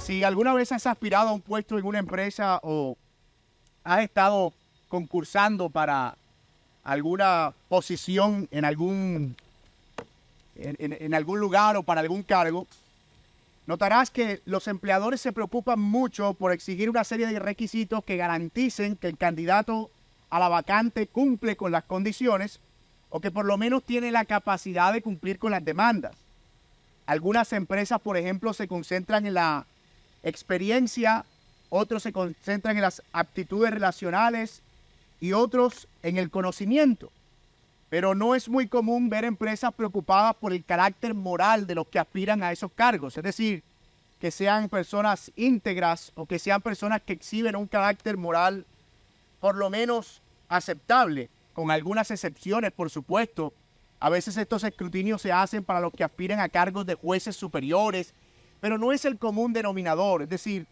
Si alguna vez has aspirado a un puesto en una empresa o has estado concursando para alguna posición en algún lugar o para algún cargo, notarás que los empleadores se preocupan mucho por exigir una serie de requisitos que garanticen que el candidato a la vacante cumple con las condiciones o que por lo menos tiene la capacidad de cumplir con las demandas. Algunas empresas, por ejemplo, se concentran en la experiencia, otros se concentran en las aptitudes relacionales y otros en el conocimiento. Pero no es muy común ver empresas preocupadas por el carácter moral de los que aspiran a esos cargos. Es decir, que sean personas íntegras o que sean personas que exhiben un carácter moral por lo menos aceptable, con algunas excepciones, por supuesto. A veces estos escrutinios se hacen para los que aspiran a cargos de jueces superiores, pero no es el común denominador. Es decir,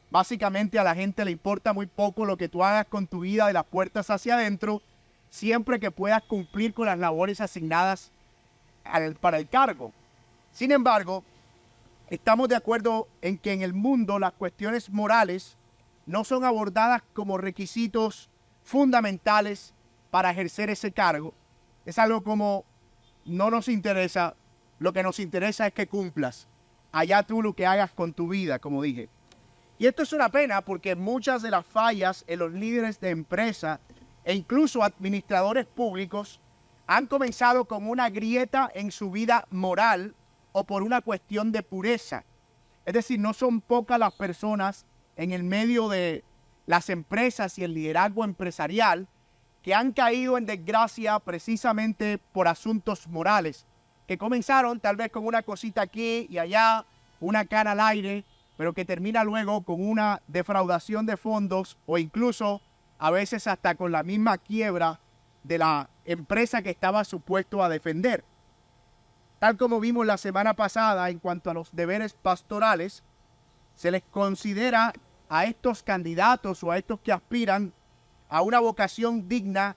básicamente a la gente le importa muy poco lo que tú hagas con tu vida de las puertas hacia adentro, siempre que puedas cumplir con las labores asignadas para el cargo. Sin embargo, estamos de acuerdo en que en el mundo las cuestiones morales no son abordadas como requisitos fundamentales para ejercer ese cargo. Es algo como no nos interesa, lo que nos interesa es que cumplas. Allá tú lo que hagas con tu vida, como dije. Y esto es una pena porque muchas de las fallas en los líderes de empresa e incluso administradores públicos han comenzado con una grieta en su vida moral o por una cuestión de pureza. Es decir, no son pocas las personas en el medio de las empresas y el liderazgo empresarial que han caído en desgracia precisamente por asuntos morales, que comenzaron tal vez con una cosita aquí y allá, una cara al aire, pero que termina luego con una defraudación de fondos o incluso a veces hasta con la misma quiebra de la empresa que estaba supuesto a defender. Tal como vimos la semana pasada en cuanto a los deberes pastorales, se les considera a estos candidatos o a estos que aspiran a una vocación digna,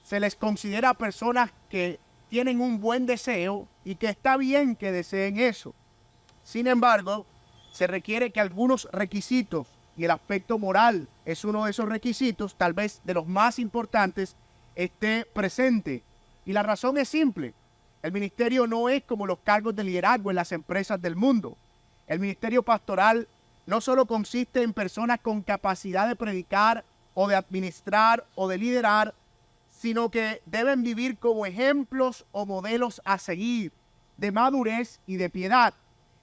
se les considera personas que tienen un buen deseo y que está bien que deseen eso. Sin embargo, se requiere que algunos requisitos, y el aspecto moral es uno de esos requisitos, tal vez de los más importantes, esté presente. Y la razón es simple. El ministerio no es como los cargos de liderazgo en las empresas del mundo. El ministerio pastoral no solo consiste en personas con capacidad de predicar o de administrar o de liderar, sino que deben vivir como ejemplos o modelos a seguir de madurez y de piedad.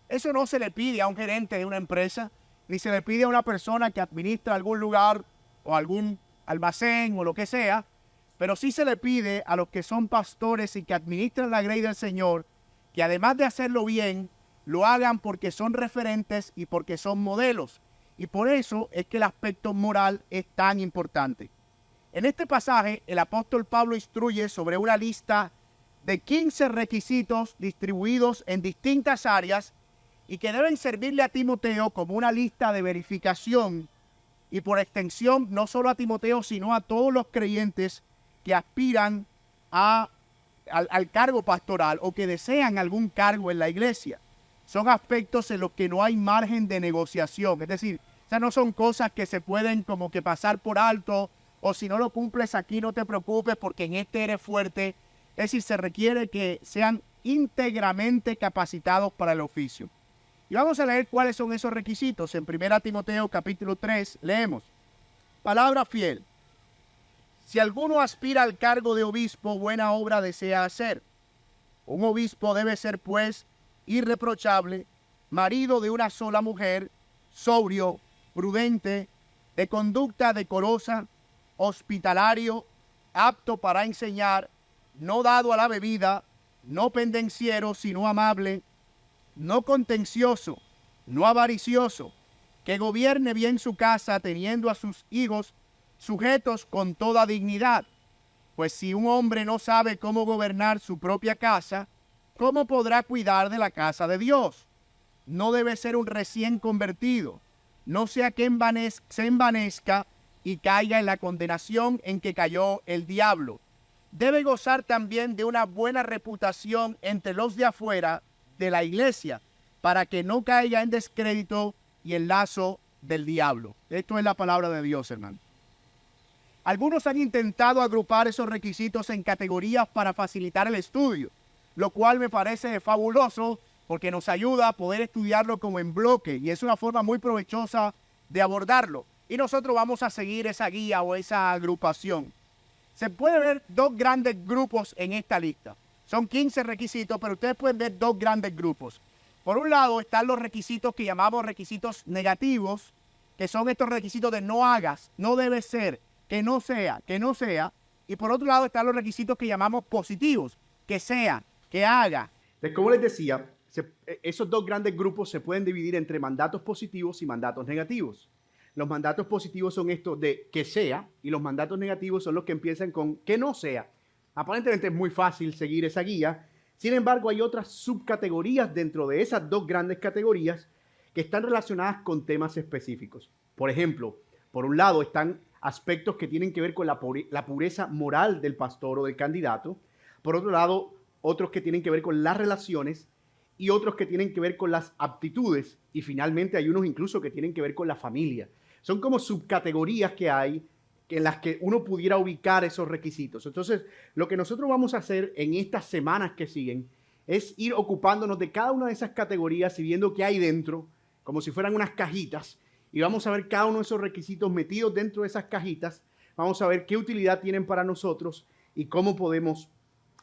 Eso no se le pide a un gerente de una empresa, ni se le pide a una persona que administra algún lugar o algún almacén o lo que sea, pero sí se le pide a los que son pastores y que administran la grey del Señor, que además de hacerlo bien, lo hagan porque son referentes y porque son modelos. Y por eso es que el aspecto moral es tan importante. En este pasaje, el apóstol Pablo instruye sobre una lista de 15 requisitos distribuidos en distintas áreas y que deben servirle a Timoteo como una lista de verificación y por extensión no solo a Timoteo, sino a todos los creyentes que aspiran al cargo pastoral o que desean algún cargo en la iglesia. Son aspectos en los que no hay margen de negociación. Es decir, esas no son cosas que se pueden como que pasar por alto o si no lo cumples aquí no te preocupes porque en este eres fuerte. Es decir, se requiere que sean íntegramente capacitados para el oficio. Y vamos a leer cuáles son esos requisitos. En 1 Timoteo capítulo 3 leemos: palabra fiel. Si alguno aspira al cargo de obispo, buena obra desea hacer. Un obispo debe ser, pues, irreprochable, marido de una sola mujer, sobrio, prudente, de conducta decorosa, hospitalario, apto para enseñar, no dado a la bebida, no pendenciero, sino amable, no contencioso, no avaricioso, que gobierne bien su casa, teniendo a sus hijos sujetos con toda dignidad. Pues si un hombre no sabe cómo gobernar su propia casa, ¿cómo podrá cuidar de la casa de Dios? No debe ser un recién convertido, no sea que se envanezca y caiga en la condenación en que cayó el diablo. Debe gozar también de una buena reputación entre los de afuera de la iglesia, para que no caiga en descrédito y el lazo del diablo. Esto es la palabra de Dios, hermano. Algunos han intentado agrupar esos requisitos en categorías para facilitar el estudio, lo cual me parece fabuloso porque nos ayuda a poder estudiarlo como en bloque y es una forma muy provechosa de abordarlo. Y nosotros vamos a seguir esa guía o esa agrupación. Se puede ver dos grandes grupos en esta lista. Son 15 requisitos, pero ustedes pueden ver dos grandes grupos. Por un lado están los requisitos que llamamos requisitos negativos, que son estos requisitos de no hagas, no debe ser, que no sea, que no sea. Y por otro lado están los requisitos que llamamos positivos, que sea, que haga. Como les decía, esos dos grandes grupos se pueden dividir entre mandatos positivos y mandatos negativos. Los mandatos positivos son estos de que sea y los mandatos negativos son los que empiezan con que no sea. Aparentemente es muy fácil seguir esa guía. Sin embargo, hay otras subcategorías dentro de esas dos grandes categorías que están relacionadas con temas específicos. Por ejemplo, por un lado están aspectos que tienen que ver con la pureza moral del pastor o del candidato. Por otro lado, otros que tienen que ver con las relaciones y otros que tienen que ver con las aptitudes. Y finalmente hay unos incluso que tienen que ver con la familia. Son como subcategorías que hay en las que uno pudiera ubicar esos requisitos. Entonces, lo que nosotros vamos a hacer en estas semanas que siguen es ir ocupándonos de cada una de esas categorías y viendo qué hay dentro, como si fueran unas cajitas. Y vamos a ver cada uno de esos requisitos metidos dentro de esas cajitas. Vamos a ver qué utilidad tienen para nosotros y cómo podemos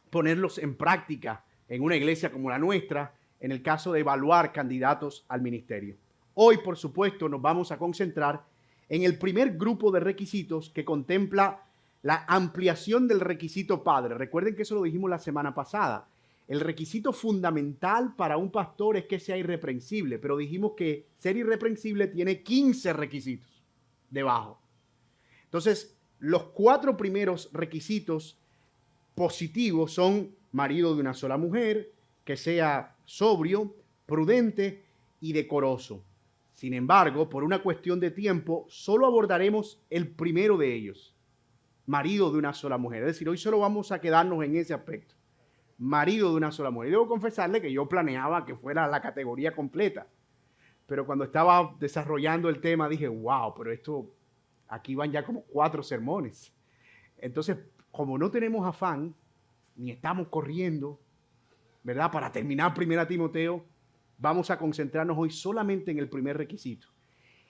ponerlos en práctica en una iglesia como la nuestra, en el caso de evaluar candidatos al ministerio. Hoy, por supuesto, nos vamos a concentrar en el primer grupo de requisitos que contempla la ampliación del requisito padre. Recuerden que eso lo dijimos la semana pasada. El requisito fundamental para un pastor es que sea irreprensible, pero dijimos que ser irreprensible tiene 15 requisitos debajo. Entonces, los 4 primeros requisitos positivos son marido de una sola mujer, que sea sobrio, prudente y decoroso. Sin embargo, por una cuestión de tiempo, solo abordaremos el primero de ellos, marido de una sola mujer. Es decir, hoy solo vamos a quedarnos en ese aspecto, marido de una sola mujer. Y debo confesarle que yo planeaba que fuera la categoría completa, pero cuando estaba desarrollando el tema dije, wow, pero esto, aquí van ya como 4 sermones. Entonces, como no tenemos afán, ni estamos corriendo, ¿verdad? Para terminar 1 Timoteo, vamos a concentrarnos hoy solamente en el primer requisito.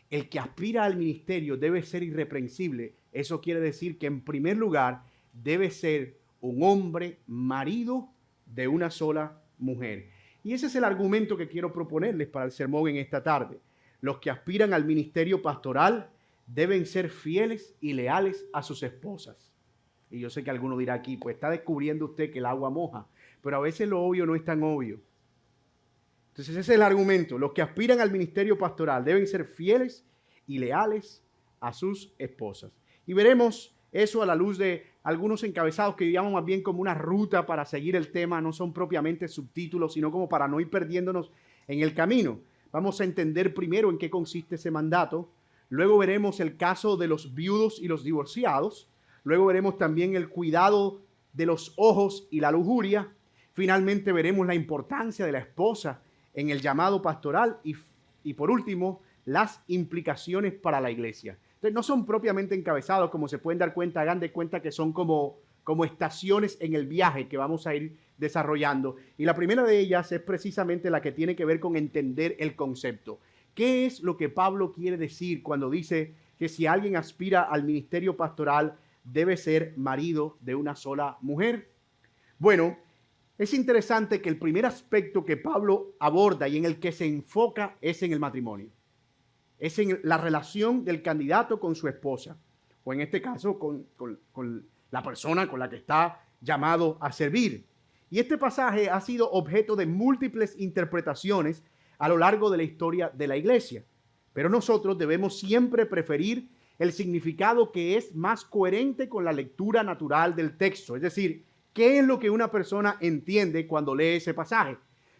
El que aspira al ministerio debe ser irreprensible. Eso quiere decir que en primer lugar debe ser un hombre marido de una sola mujer. Y ese es el argumento que quiero proponerles para el sermón en esta tarde. Los que aspiran al ministerio pastoral deben ser fieles y leales a sus esposas. Y yo sé que alguno dirá aquí, pues está descubriendo usted que el agua moja, pero a veces lo obvio no es tan obvio. Entonces ese es el argumento. Los que aspiran al ministerio pastoral deben ser fieles y leales a sus esposas. Y veremos eso a la luz de algunos encabezados que llamamos más bien como una ruta para seguir el tema. No son propiamente subtítulos, sino como para no ir perdiéndonos en el camino. Vamos a entender primero en qué consiste ese mandato. Luego veremos el caso de los viudos y los divorciados. Luego veremos también el cuidado de los ojos y la lujuria. Finalmente veremos la importancia de la esposa en el llamado pastoral y por último, las implicaciones para la iglesia. Entonces, no son propiamente encabezados, como se pueden dar cuenta, hagan de cuenta que son como estaciones en el viaje que vamos a ir desarrollando. Y la primera de ellas es precisamente la que tiene que ver con entender el concepto. ¿Qué es lo que Pablo quiere decir cuando dice que si alguien aspira al ministerio pastoral debe ser marido de una sola mujer? Bueno, es interesante que el primer aspecto que Pablo aborda y en el que se enfoca es en el matrimonio. Es en la relación del candidato con su esposa, o en este caso con la persona con la que está llamado a servir. Y este pasaje ha sido objeto de múltiples interpretaciones a lo largo de la historia de la iglesia. Pero nosotros debemos siempre preferir el significado que es más coherente con la lectura natural del texto. Es decir, ¿qué es lo que una persona entiende cuando lee ese pasaje?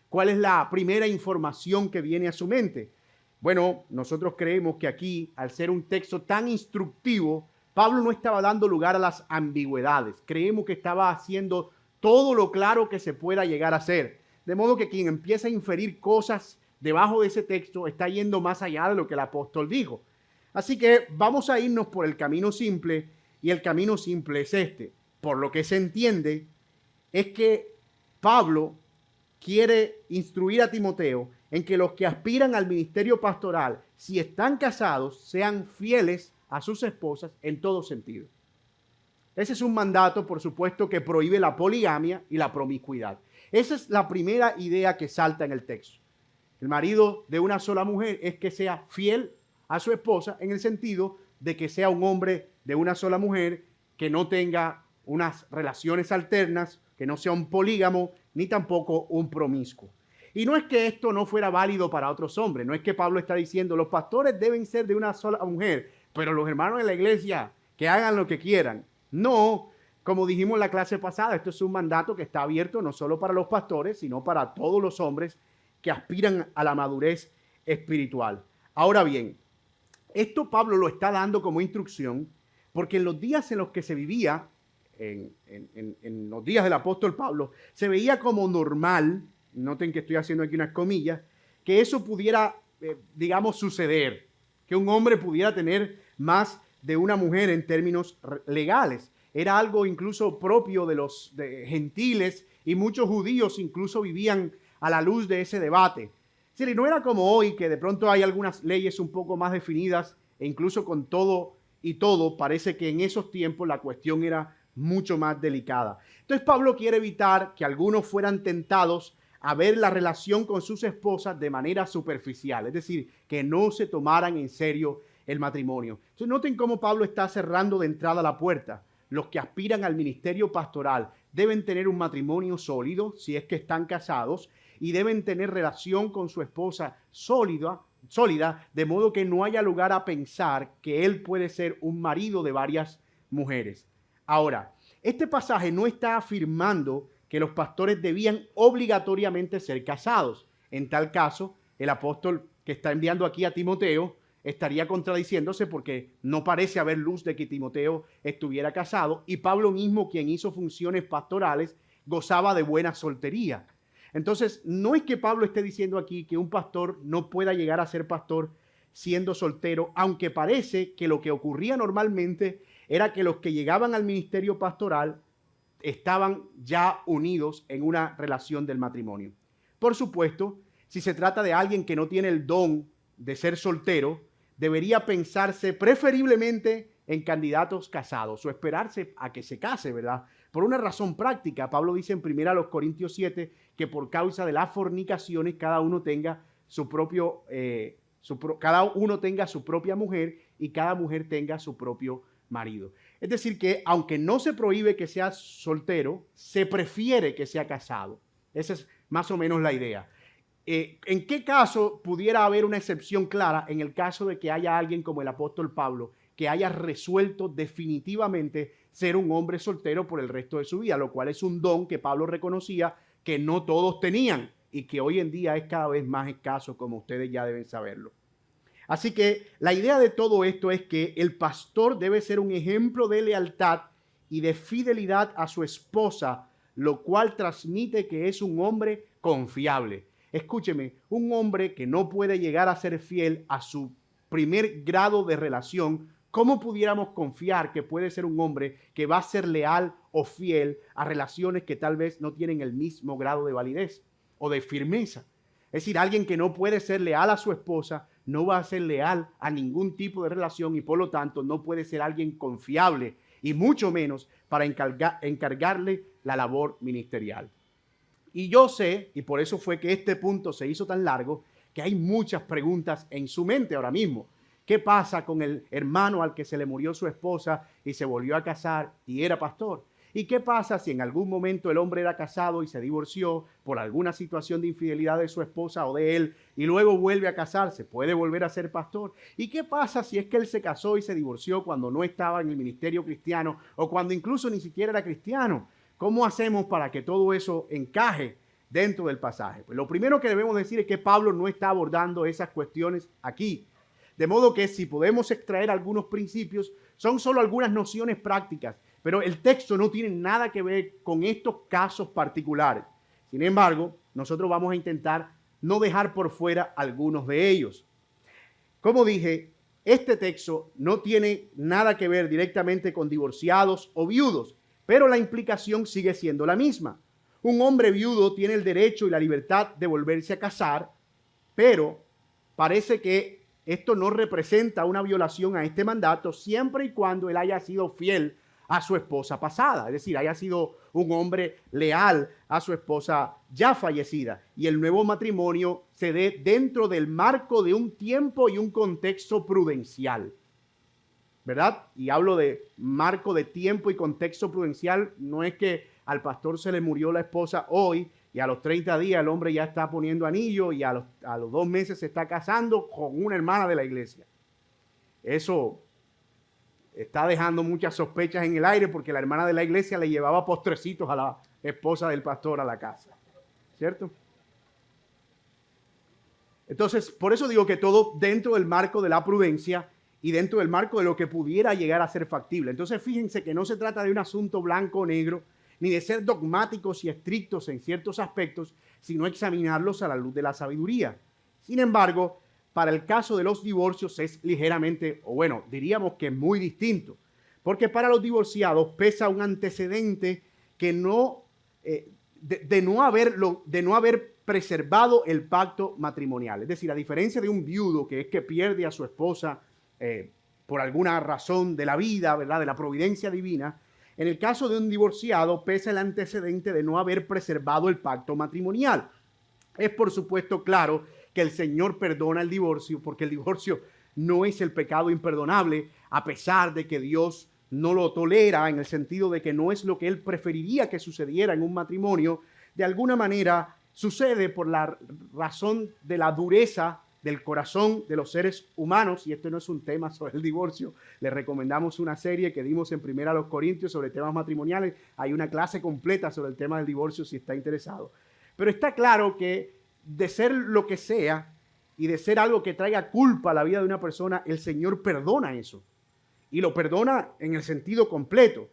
¿Cuál es la primera información que viene a su mente? Bueno, nosotros creemos que aquí, al ser un texto tan instructivo, Pablo no estaba dando lugar a las ambigüedades. Creemos que estaba haciendo todo lo claro que se pueda llegar a hacer. De modo que quien empieza a inferir cosas debajo de ese texto está yendo más allá de lo que el apóstol dijo. Así que vamos a irnos por el camino simple, y el camino simple es este. Por lo que se entiende, es que Pablo quiere instruir a Timoteo en que los que aspiran al ministerio pastoral, si están casados, sean fieles a sus esposas en todo sentido. Ese es un mandato, por supuesto, que prohíbe la poligamia y la promiscuidad. Esa es la primera idea que salta en el texto. El marido de una sola mujer es que sea fiel a su esposa en el sentido de que sea un hombre de una sola mujer, que no tenga unas relaciones alternas, que no sea un polígamo, ni tampoco un promiscuo. Y no es que esto no fuera válido para otros hombres, no es que Pablo está diciendo los pastores deben ser de una sola mujer, pero los hermanos de la iglesia que hagan lo que quieran. No, como dijimos en la clase pasada, esto es un mandato que está abierto no solo para los pastores, sino para todos los hombres que aspiran a la madurez espiritual. Ahora bien, esto Pablo lo está dando como instrucción porque en los días en los que se vivía, en los días del apóstol Pablo, se veía como normal, noten que estoy haciendo aquí unas comillas, que eso pudiera, digamos, suceder, que un hombre pudiera tener más de una mujer en términos legales. Era algo incluso propio de los gentiles, y muchos judíos incluso vivían a la luz de ese debate. Es decir, no era como hoy, que de pronto hay algunas leyes un poco más definidas, e incluso con todo y todo, parece que en esos tiempos la cuestión era mucho más delicada. Entonces Pablo quiere evitar que algunos fueran tentados a ver la relación con sus esposas de manera superficial, es decir, que no se tomaran en serio el matrimonio. Entonces noten cómo Pablo está cerrando de entrada la puerta. Los que aspiran al ministerio pastoral deben tener un matrimonio sólido, si es que están casados, y deben tener relación con su esposa sólida, de modo que no haya lugar a pensar que él puede ser un marido de varias mujeres. Ahora, este pasaje no está afirmando que los pastores debían obligatoriamente ser casados. En tal caso, el apóstol que está enviando aquí a Timoteo estaría contradiciéndose, porque no parece haber luz de que Timoteo estuviera casado, y Pablo mismo, quien hizo funciones pastorales, gozaba de buena soltería. Entonces, no es que Pablo esté diciendo aquí que un pastor no pueda llegar a ser pastor siendo soltero, aunque parece que lo que ocurría normalmente era que los que llegaban al ministerio pastoral estaban ya unidos en una relación del matrimonio. Por supuesto, si se trata de alguien que no tiene el don de ser soltero, debería pensarse preferiblemente en candidatos casados o esperarse a que se case, ¿verdad? Por una razón práctica. Pablo dice en 1 Corintios 7 que por causa de las fornicaciones cada uno tenga su propia mujer y cada mujer tenga su propio marido. Es decir que aunque no se prohíbe que sea soltero, se prefiere que sea casado. Esa es más o menos la idea. ¿En qué caso pudiera haber una excepción clara? En el caso de que haya alguien como el apóstol Pablo que haya resuelto definitivamente ser un hombre soltero por el resto de su vida, lo cual es un don que Pablo reconocía que no todos tenían y que hoy en día es cada vez más escaso, como ustedes ya deben saberlo. Así que la idea de todo esto es que el pastor debe ser un ejemplo de lealtad y de fidelidad a su esposa, lo cual transmite que es un hombre confiable. Escúcheme, un hombre que no puede llegar a ser fiel a su primer grado de relación, ¿cómo pudiéramos confiar que puede ser un hombre que va a ser leal o fiel a relaciones que tal vez no tienen el mismo grado de validez o de firmeza? Es decir, alguien que no puede ser leal a su esposa no va a ser leal a ningún tipo de relación y por lo tanto no puede ser alguien confiable y mucho menos para encargarle la labor ministerial. Y yo sé, y por eso fue que este punto se hizo tan largo, que hay muchas preguntas en su mente ahora mismo. ¿Qué pasa con el hermano al que se le murió su esposa y se volvió a casar y era pastor? ¿Y qué pasa si en algún momento el hombre era casado y se divorció por alguna situación de infidelidad de su esposa o de él y luego vuelve a casarse? ¿Puede volver a ser pastor? ¿Y qué pasa si es que él se casó y se divorció cuando no estaba en el ministerio cristiano o cuando incluso ni siquiera era cristiano? ¿Cómo hacemos para que todo eso encaje dentro del pasaje? Pues lo primero que debemos decir es que Pablo no está abordando esas cuestiones aquí. De modo que si podemos extraer algunos principios, son solo algunas nociones prácticas, pero el texto no tiene nada que ver con estos casos particulares. Sin embargo, nosotros vamos a intentar no dejar por fuera algunos de ellos. Como dije, este texto no tiene nada que ver directamente con divorciados o viudos, pero la implicación sigue siendo la misma. Un hombre viudo tiene el derecho y la libertad de volverse a casar, pero parece que esto no representa una violación a este mandato siempre y cuando él haya sido fiel a su esposa pasada, es decir, haya sido un hombre leal a su esposa ya fallecida, y el nuevo matrimonio se dé dentro del marco de un tiempo y un contexto prudencial, ¿verdad? Y hablo de marco de tiempo y contexto prudencial, no es que al pastor se le murió la esposa hoy y a los 30 días el hombre ya está poniendo anillo y a los 2 meses se está casando con una hermana de la iglesia. Eso está dejando muchas sospechas en el aire porque la hermana de la iglesia le llevaba postrecitos a la esposa del pastor a la casa, ¿cierto? Entonces, por eso digo que todo dentro del marco de la prudencia y dentro del marco de lo que pudiera llegar a ser factible. Entonces, fíjense que no se trata de un asunto blanco o negro, ni de ser dogmáticos y estrictos en ciertos aspectos, sino examinarlos a la luz de la sabiduría. Sin embargo, para el caso de los divorcios es ligeramente, o bueno, diríamos que es muy distinto, porque para los divorciados pesa un antecedente que de no haber preservado el pacto matrimonial. Es decir, a diferencia de un viudo que es que pierde a su esposa por alguna razón de la vida, ¿verdad?, de la providencia divina, en el caso de un divorciado pesa el antecedente de no haber preservado el pacto matrimonial. Es por supuesto claro que el Señor perdona el divorcio, porque el divorcio no es el pecado imperdonable, a pesar de que Dios no lo tolera, en el sentido de que no es lo que Él preferiría que sucediera en un matrimonio. De alguna manera sucede por la razón de la dureza del corazón de los seres humanos, y esto no es un tema sobre el divorcio. Les recomendamos una serie que dimos en 1 Corintios sobre temas matrimoniales. Hay una clase completa sobre el tema del divorcio si está interesado. Pero está claro que de ser lo que sea y de ser algo que traiga culpa a la vida de una persona, el Señor perdona eso. Y lo perdona en el sentido completo.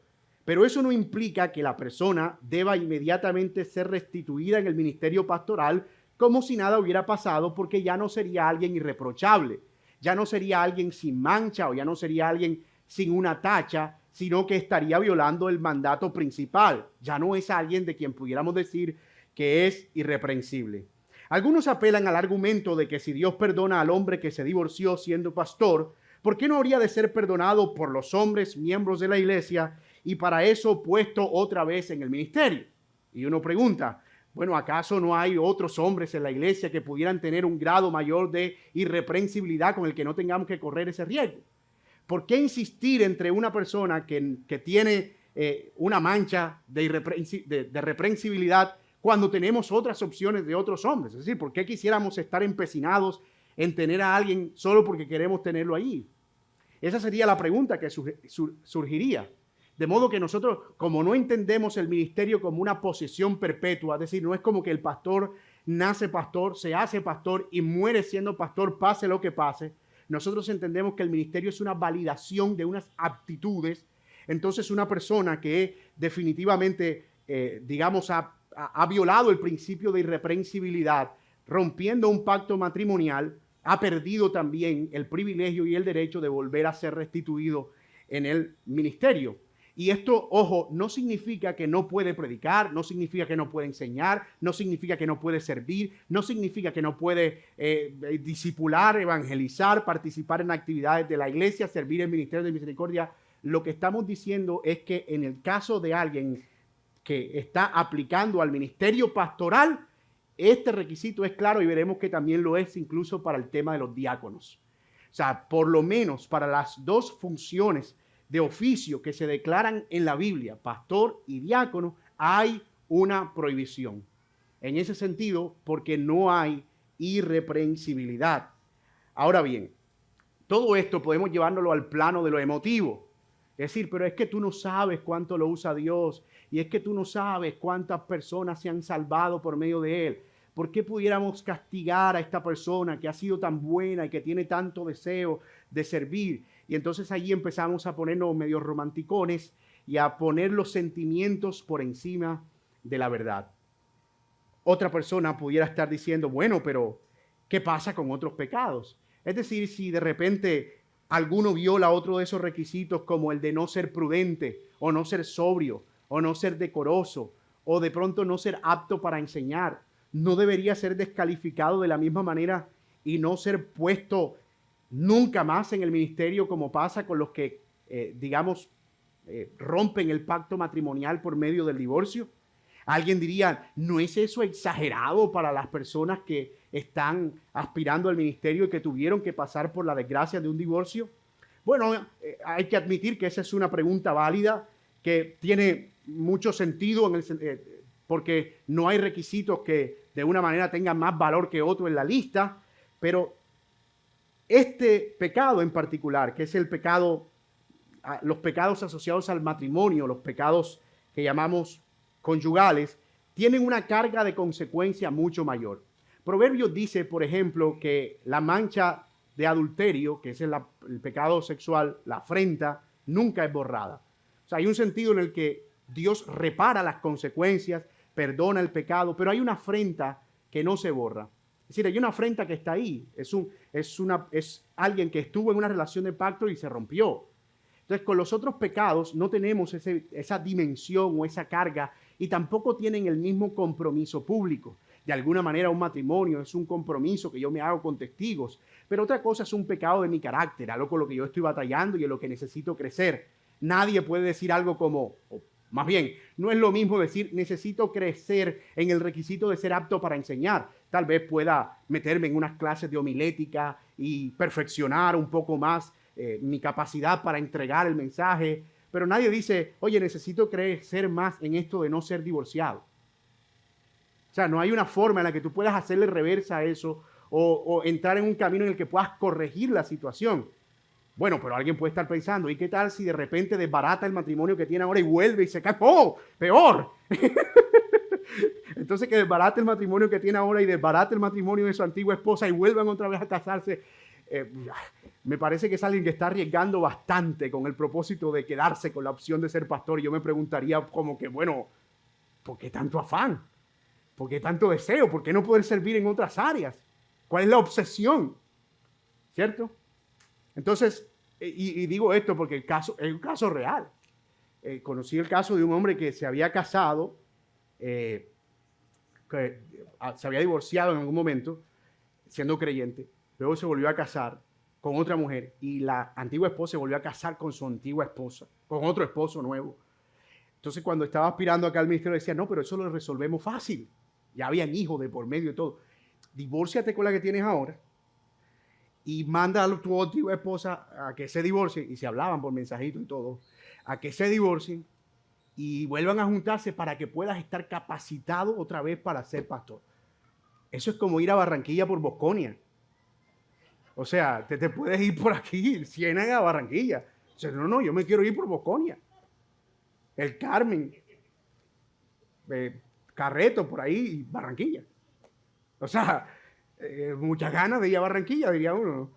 Pero eso no implica que la persona deba inmediatamente ser restituida en el ministerio pastoral como si nada hubiera pasado, porque ya no sería alguien irreprochable, ya no sería alguien sin mancha o ya no sería alguien sin una tacha, sino que estaría violando el mandato principal. Ya no es alguien de quien pudiéramos decir que es irreprensible. Algunos apelan al argumento de que si Dios perdona al hombre que se divorció siendo pastor, ¿por qué no habría de ser perdonado por los hombres miembros de la iglesia y para eso puesto otra vez en el ministerio? Y uno pregunta, bueno, ¿acaso no hay otros hombres en la iglesia que pudieran tener un grado mayor de irreprensibilidad con el que no tengamos que correr ese riesgo? ¿Por qué insistir entre una persona que tiene una mancha de reprensibilidad cuando tenemos otras opciones de otros hombres? Es decir, ¿por qué quisiéramos estar empecinados en tener a alguien solo porque queremos tenerlo ahí? Esa sería la pregunta que surgiría. De modo que nosotros, como no entendemos el ministerio como una posesión perpetua, es decir, no es como que el pastor nace pastor, se hace pastor y muere siendo pastor, pase lo que pase. Nosotros entendemos que el ministerio es una validación de unas aptitudes. Entonces, una persona que definitivamente, ha violado el principio de irreprensibilidad, rompiendo un pacto matrimonial, ha perdido también el privilegio y el derecho de volver a ser restituido en el ministerio. Y esto, ojo, no significa que no puede predicar, no significa que no puede enseñar, no significa que no puede servir, no significa que no puede discipular, evangelizar, participar en actividades de la iglesia, servir en el ministerio de misericordia. Lo que estamos diciendo es que en el caso de alguien que está aplicando al ministerio pastoral, este requisito es claro y veremos que también lo es incluso para el tema de los diáconos. O sea, por lo menos para las dos funciones de oficio que se declaran en la Biblia, pastor y diácono, hay una prohibición. En ese sentido, porque no hay irreprensibilidad. Ahora bien, todo esto podemos llevándolo al plano de lo emotivo. Es decir, pero es que tú no sabes cuánto lo usa Dios y es que tú no sabes cuántas personas se han salvado por medio de Él. ¿Por qué pudiéramos castigar a esta persona que ha sido tan buena y que tiene tanto deseo de servir? Y entonces allí empezamos a ponernos medio romanticones y a poner los sentimientos por encima de la verdad. otra persona pudiera estar diciendo, bueno, pero ¿qué pasa con otros pecados? Es decir, si de repente alguno viola otro de esos requisitos como el de no ser prudente o no ser sobrio o no ser decoroso o de pronto no ser apto para enseñar, no debería ser descalificado de la misma manera y no ser puesto nunca más en el ministerio como pasa con los que, rompen el pacto matrimonial por medio del divorcio. Alguien diría, ¿no es eso exagerado para las personas que están aspirando al ministerio y que tuvieron que pasar por la desgracia de un divorcio? Bueno, hay que admitir que esa es una pregunta válida que tiene mucho sentido porque no hay requisitos que de una manera tengan más valor que otro en la lista, pero este pecado en particular, que es el pecado, los pecados asociados al matrimonio, los pecados que llamamos conyugales, tienen una carga de consecuencia mucho mayor. Proverbios dice, por ejemplo, que la mancha de adulterio, que es el pecado sexual, la afrenta, nunca es borrada. O sea, hay un sentido en el que Dios repara las consecuencias, perdona el pecado, pero hay una afrenta que no se borra. Es decir, hay una afrenta que está ahí. Es alguien que estuvo en una relación de pacto y se rompió. Entonces, con los otros pecados no tenemos esa dimensión o esa carga y tampoco tienen el mismo compromiso público. De alguna manera, un matrimonio es un compromiso que yo me hago con testigos, pero otra cosa es un pecado de mi carácter, algo con lo que yo estoy batallando y en lo que necesito crecer. Nadie puede decir algo como, más bien, no es lo mismo decir necesito crecer en el requisito de ser apto para enseñar. Tal vez pueda meterme en unas clases de homilética y perfeccionar un poco más mi capacidad para entregar el mensaje, pero nadie dice, oye, necesito crecer más en esto de no ser divorciado. O sea, no hay una forma en la que tú puedas hacerle reversa a eso o entrar en un camino en el que puedas corregir la situación. Bueno, pero alguien puede estar pensando, ¿y qué tal si de repente desbarata el matrimonio que tiene ahora y vuelve y se cae? ¡Oh, peor! Entonces que desbarate el matrimonio que tiene ahora y desbarate el matrimonio de su antigua esposa y vuelvan otra vez a casarse. Me parece que es alguien que está arriesgando bastante con el propósito de quedarse con la opción de ser pastor. Y yo me preguntaría como que, bueno, ¿por qué tanto afán? ¿Por qué tanto deseo? ¿Por qué no poder servir en otras áreas? ¿Cuál es la obsesión? ¿Cierto? Entonces, y digo esto porque es un caso real. Conocí el caso de un hombre que se había casado, que se había divorciado en algún momento, siendo creyente. Luego se volvió a casar con otra mujer y la antigua esposa se volvió a casar con su antigua esposa, con otro esposo nuevo. Entonces, cuando estaba aspirando acá al ministerio, decía, no, pero eso lo resolvemos fácil. Ya habían hijos de por medio y todo. Divórciate con la que tienes ahora y manda a tu antigua esposa a que se divorcien, y se hablaban por mensajito y todo, a que se divorcien y vuelvan a juntarse para que puedas estar capacitado otra vez para ser pastor. Eso es como ir a Barranquilla por Bosconia. O sea, te puedes ir por aquí, Ciénaga a Barranquilla. O sea, no, yo me quiero ir por Bosconia. El Carmen, Carreto, por ahí, Barranquilla. O sea, muchas ganas de ir a Barranquilla, diría uno.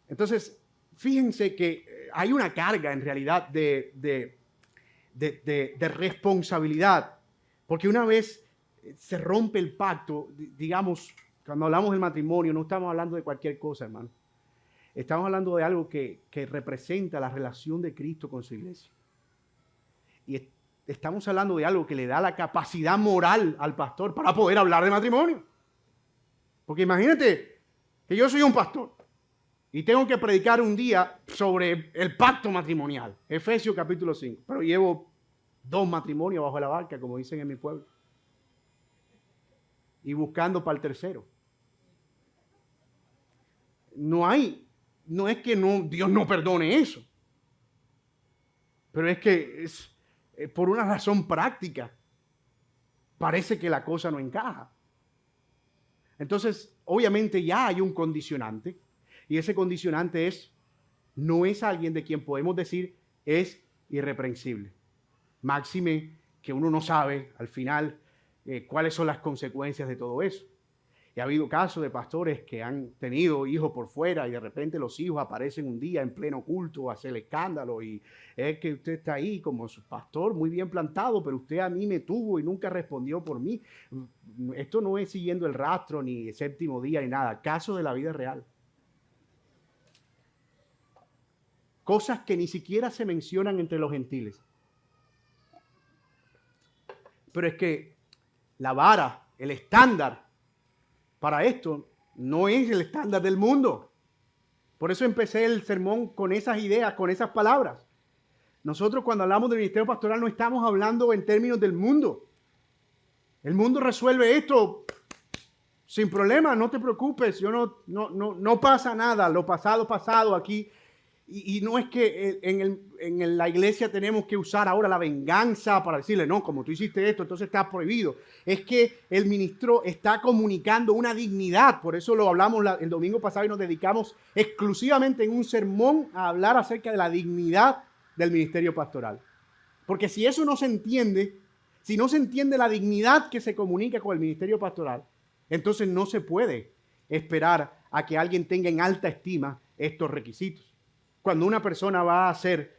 Entonces, fíjense que hay una carga en realidad de responsabilidad, porque una vez se rompe el pacto, digamos, cuando hablamos del matrimonio, no estamos hablando de cualquier cosa, hermano. Estamos hablando de algo que representa la relación de Cristo con su iglesia. Y estamos hablando de algo que le da la capacidad moral al pastor para poder hablar de matrimonio. Porque imagínate que yo soy un pastor y tengo que predicar un día sobre el pacto matrimonial, Efesios capítulo 5, pero llevo 2 matrimonios bajo la barca, como dicen en mi pueblo, y buscando para el tercero. No es que Dios no perdone eso, pero es que es por una razón práctica. Parece que la cosa no encaja. Entonces, obviamente ya hay un condicionante, y ese condicionante no es alguien de quien podemos decir es irreprensible. Máxime que uno no sabe al final cuáles son las consecuencias de todo eso. Y ha habido casos de pastores que han tenido hijos por fuera y de repente los hijos aparecen un día en pleno culto a hacer escándalo y es que usted está ahí como su pastor muy bien plantado, pero usted a mí me tuvo y nunca respondió por mí. Esto no es siguiendo el rastro ni séptimo día ni nada, caso de la vida real. Cosas que ni siquiera se mencionan entre los gentiles. Pero es que la vara, el estándar para esto no es el estándar del mundo. Por eso empecé el sermón con esas ideas, con esas palabras. Nosotros cuando hablamos del ministerio pastoral no estamos hablando en términos del mundo. El mundo resuelve esto sin problema, no te preocupes, no pasa nada, lo pasado, pasado aquí. Y no es que en la iglesia tenemos que usar ahora la venganza para decirle, no, como tú hiciste esto, entonces está prohibido. Es que el ministro está comunicando una dignidad. Por eso lo hablamos el domingo pasado y nos dedicamos exclusivamente en un sermón a hablar acerca de la dignidad del ministerio pastoral. Porque si eso no se entiende, si no se entiende la dignidad que se comunica con el ministerio pastoral, entonces no se puede esperar a que alguien tenga en alta estima estos requisitos. Cuando una persona va a ser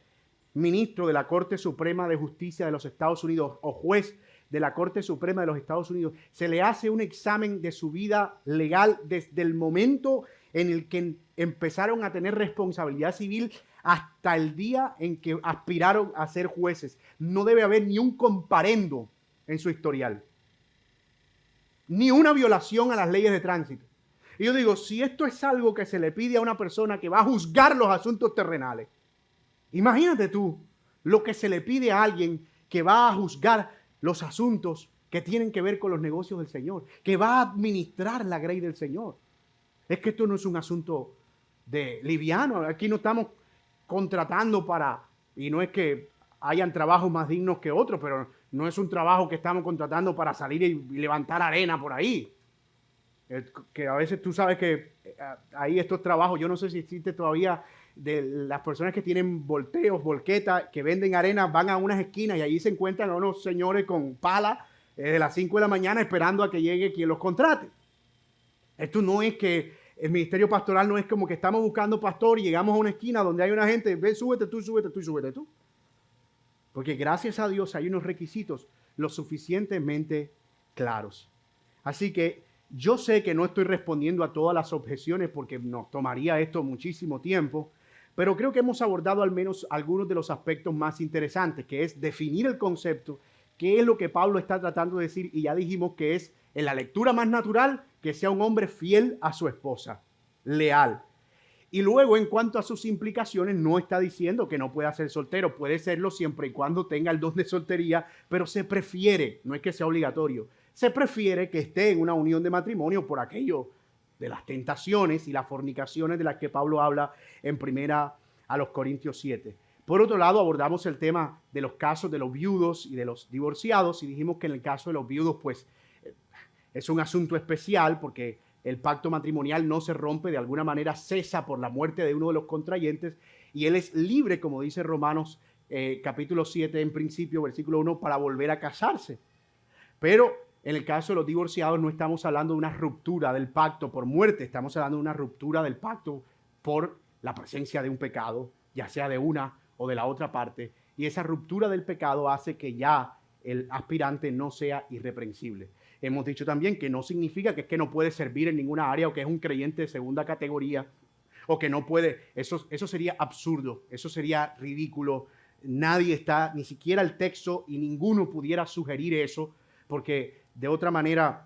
ministro de la Corte Suprema de Justicia de los Estados Unidos o juez de la Corte Suprema de los Estados Unidos, se le hace un examen de su vida legal desde el momento en el que empezaron a tener responsabilidad civil hasta el día en que aspiraron a ser jueces. No debe haber ni un comparendo en su historial, ni una violación a las leyes de tránsito. Y yo digo, si esto es algo que se le pide a una persona que va a juzgar los asuntos terrenales, imagínate tú lo que se le pide a alguien que va a juzgar los asuntos que tienen que ver con los negocios del Señor, que va a administrar la grey del Señor. Es que esto no es un asunto de liviano. Aquí no estamos contratando y no es que hayan trabajos más dignos que otros, pero no es un trabajo que estamos contratando para salir y levantar arena por ahí. Que a veces tú sabes que hay estos trabajos, yo no sé si existe todavía, de las personas que tienen volteos, volquetas, que venden arena, van a unas esquinas y allí se encuentran a unos señores con pala de las 5 de la mañana esperando a que llegue quien los contrate. Esto no es que el ministerio pastoral no es como que estamos buscando pastor y llegamos a una esquina donde hay una gente, ven, súbete tú, súbete tú, súbete tú. Porque gracias a Dios hay unos requisitos lo suficientemente claros. Así que yo sé que no estoy respondiendo a todas las objeciones porque nos tomaría esto muchísimo tiempo, pero creo que hemos abordado al menos algunos de los aspectos más interesantes, que es definir el concepto, qué es lo que Pablo está tratando de decir, y ya dijimos que es en la lectura más natural que sea un hombre fiel a su esposa, leal. Y luego, en cuanto a sus implicaciones, no está diciendo que no pueda ser soltero, puede serlo siempre y cuando tenga el don de soltería, pero se prefiere, no es que sea obligatorio, se prefiere que esté en una unión de matrimonio por aquello de las tentaciones y las fornicaciones de las que Pablo habla en primera a los Corintios 7. Por otro lado, abordamos el tema de los casos de los viudos y de los divorciados y dijimos que en el caso de los viudos, pues es un asunto especial porque el pacto matrimonial no se rompe, de alguna manera cesa por la muerte de uno de los contrayentes y él es libre, como dice Romanos capítulo 7 en principio, versículo 1, para volver a casarse. Pero en el caso de los divorciados no estamos hablando de una ruptura del pacto por muerte, estamos hablando de una ruptura del pacto por la presencia de un pecado, ya sea de una o de la otra parte. Y esa ruptura del pecado hace que ya el aspirante no sea irreprensible. Hemos dicho también que no significa que es que no puede servir en ninguna área o que es un creyente de segunda categoría o que no puede. Eso sería absurdo, eso sería ridículo. Nadie está, ni siquiera el texto y ninguno pudiera sugerir eso porque de otra manera,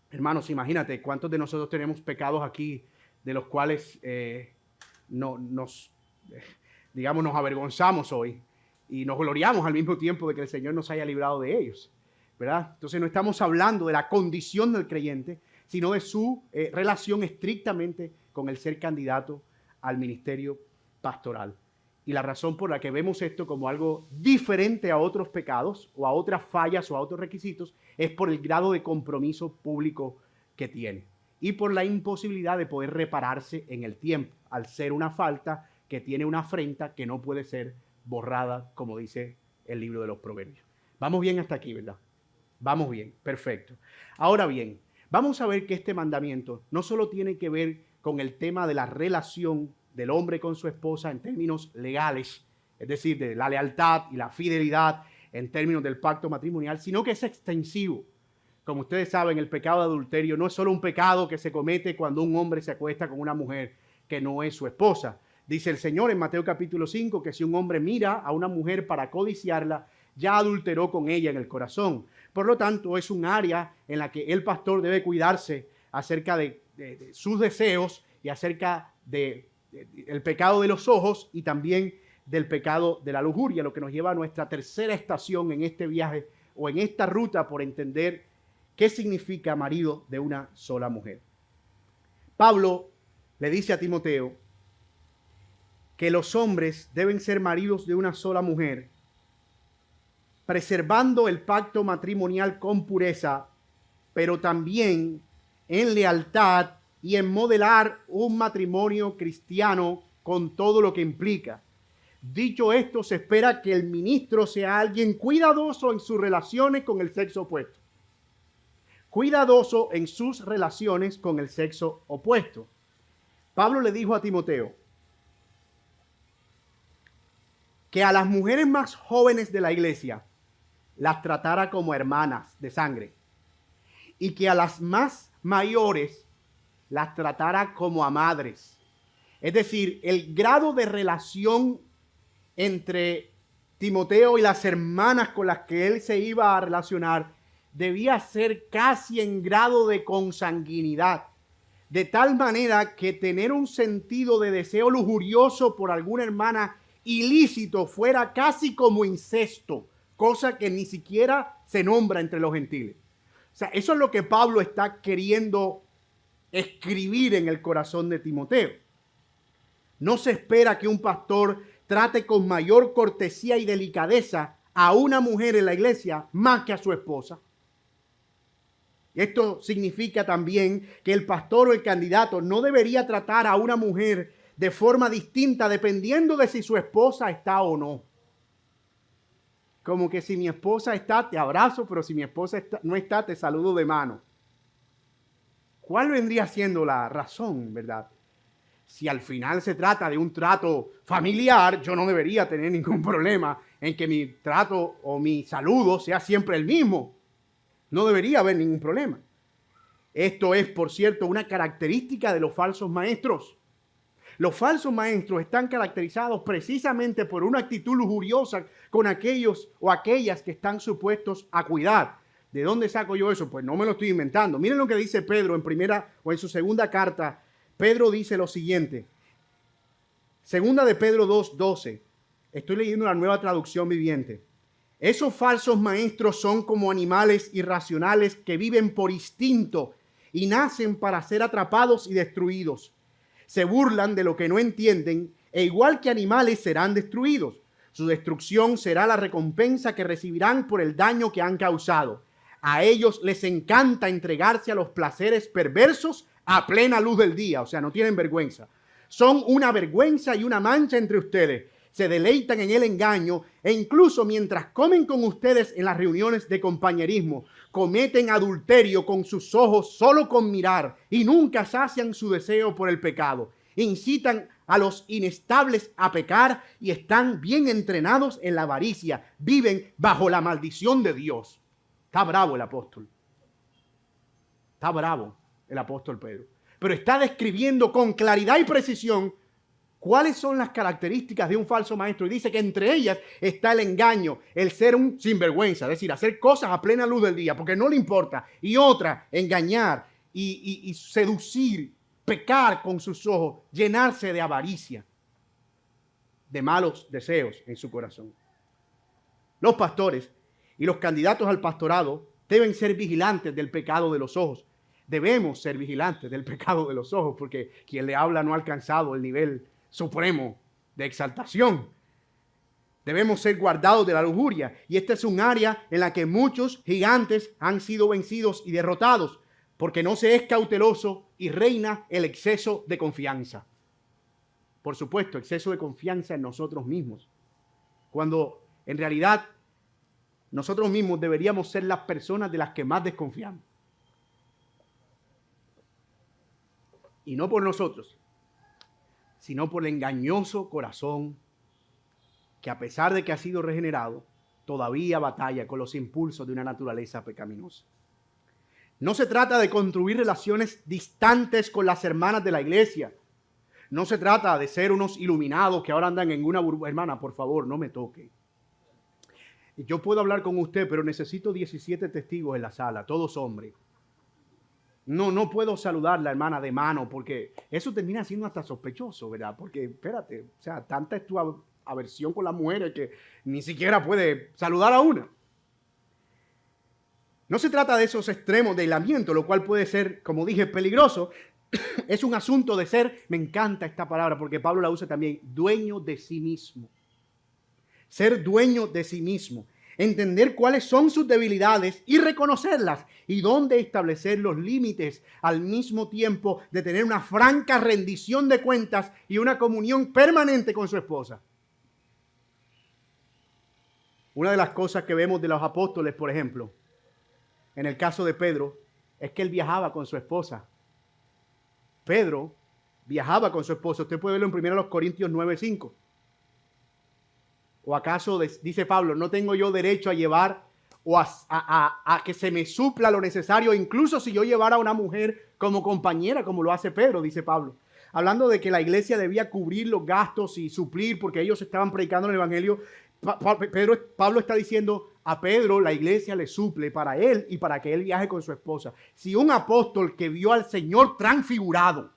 hermanos, imagínate cuántos de nosotros tenemos pecados aquí de los cuales nos avergonzamos hoy y nos gloriamos al mismo tiempo de que el Señor nos haya librado de ellos, ¿verdad? Entonces no estamos hablando de la condición del creyente, sino de su relación estrictamente con el ser candidato al ministerio pastoral. Y la razón por la que vemos esto como algo diferente a otros pecados o a otras fallas o a otros requisitos es por el grado de compromiso público que tiene y por la imposibilidad de poder repararse en el tiempo, al ser una falta que tiene una afrenta que no puede ser borrada, como dice el libro de los Proverbios. Vamos bien hasta aquí, ¿verdad? Vamos bien, perfecto. Ahora bien, vamos a ver que este mandamiento no solo tiene que ver con el tema de la relación del hombre con su esposa en términos legales, es decir, de la lealtad y la fidelidad en términos del pacto matrimonial, sino que es extensivo. Como ustedes saben, el pecado de adulterio no es solo un pecado que se comete cuando un hombre se acuesta con una mujer que no es su esposa. Dice el Señor en Mateo capítulo 5 que si un hombre mira a una mujer para codiciarla, ya adulteró con ella en el corazón. Por lo tanto, es un área en la que el pastor debe cuidarse acerca de sus deseos y acerca del pecado de los ojos y también del pecado de la lujuria, lo que nos lleva a nuestra tercera estación en este viaje o en esta ruta por entender qué significa marido de una sola mujer. Pablo le dice a Timoteo que los hombres deben ser maridos de una sola mujer, preservando el pacto matrimonial con pureza, pero también en lealtad y en modelar un matrimonio cristiano con todo lo que implica. Dicho esto, se espera que el ministro sea alguien cuidadoso en sus relaciones con el sexo opuesto. Cuidadoso en sus relaciones con el sexo opuesto. Pablo le dijo a Timoteo que a las mujeres más jóvenes de la iglesia las tratara como hermanas de sangre y que a las más mayores las tratara como a madres. Es decir, el grado de relación entre Timoteo y las hermanas con las que él se iba a relacionar debía ser casi en grado de consanguinidad, de tal manera que tener un sentido de deseo lujurioso por alguna hermana ilícito fuera casi como incesto, cosa que ni siquiera se nombra entre los gentiles. O sea, eso es lo que Pablo está queriendo escribir en el corazón de Timoteo. No se espera que un pastor trate con mayor cortesía y delicadeza a una mujer en la iglesia más que a su esposa. Esto significa también que el pastor o el candidato no debería tratar a una mujer de forma distinta dependiendo de si su esposa está o no. Como que si mi esposa está, te abrazo, pero si mi esposa no está, te saludo de mano. ¿Cuál vendría siendo la razón, verdad? Si al final se trata de un trato familiar, yo no debería tener ningún problema en que mi trato o mi saludo sea siempre el mismo. No debería haber ningún problema. Esto es, por cierto, una característica de los falsos maestros. Los falsos maestros están caracterizados precisamente por una actitud lujuriosa con aquellos o aquellas que están supuestos a cuidar. ¿De dónde saco yo eso? Pues no me lo estoy inventando. Miren lo que dice Pedro en primera o en su segunda carta. Pedro dice lo siguiente. Segunda de Pedro 2:12. Estoy leyendo la Nueva Traducción Viviente. Esos falsos maestros son como animales irracionales que viven por instinto y nacen para ser atrapados y destruidos. Se burlan de lo que no entienden e igual que animales serán destruidos. Su destrucción será la recompensa que recibirán por el daño que han causado. A ellos les encanta entregarse a los placeres perversos a plena luz del día, o sea, no tienen vergüenza. Son una vergüenza y una mancha entre ustedes. Se deleitan en el engaño e incluso mientras comen con ustedes en las reuniones de compañerismo, cometen adulterio con sus ojos solo con mirar y nunca sacian su deseo por el pecado. Incitan a los inestables a pecar y están bien entrenados en la avaricia. Viven bajo la maldición de Dios. Está bravo el apóstol. Está bravo el apóstol Pedro. Pero está describiendo con claridad y precisión cuáles son las características de un falso maestro. Y dice que entre ellas está el engaño, el ser un sinvergüenza, es decir, hacer cosas a plena luz del día porque no le importa. Y otra, engañar y seducir, pecar con sus ojos, llenarse de avaricia, de malos deseos en su corazón. Los pastores y los candidatos al pastorado deben ser vigilantes del pecado de los ojos. Debemos ser vigilantes del pecado de los ojos porque quien le habla no ha alcanzado el nivel supremo de exaltación. Debemos ser guardados de la lujuria. Y esta es un área en la que muchos gigantes han sido vencidos y derrotados porque no se es cauteloso y reina el exceso de confianza. Por supuesto, exceso de confianza en nosotros mismos. Cuando en realidad nosotros mismos deberíamos ser las personas de las que más desconfiamos. Y no por nosotros, sino por el engañoso corazón que a pesar de que ha sido regenerado, todavía batalla con los impulsos de una naturaleza pecaminosa. No se trata de construir relaciones distantes con las hermanas de la iglesia. No se trata de ser unos iluminados que ahora andan en una burbuja. Hermana, por favor, no me toque. Yo puedo hablar con usted, pero necesito 17 testigos en la sala, todos hombres. No puedo saludar a la hermana de mano porque eso termina siendo hasta sospechoso, ¿verdad? Porque, espérate, o sea, tanta es tu aversión con las mujeres que ni siquiera puede saludar a una. No se trata de esos extremos de aislamiento, lo cual puede ser, como dije, peligroso. Es un asunto de ser, me encanta esta palabra porque Pablo la usa también, dueño de sí mismo. Ser dueño de sí mismo. Entender cuáles son sus debilidades y reconocerlas y dónde establecer los límites al mismo tiempo de tener una franca rendición de cuentas y una comunión permanente con su esposa. Una de las cosas que vemos de los apóstoles, por ejemplo, en el caso de Pedro, es que él viajaba con su esposa. Pedro viajaba con su esposa. Usted puede verlo en 1 Corintios 9:5. ¿O acaso, dice Pablo, no tengo yo derecho a llevar o a que se me supla lo necesario, incluso si yo llevara a una mujer como compañera, como lo hace Pedro, dice Pablo? Hablando de que la iglesia debía cubrir los gastos y suplir porque ellos estaban predicando el evangelio. Pablo está diciendo a Pedro, la iglesia le suple para él y para que él viaje con su esposa. Si un apóstol que vio al Señor transfigurado,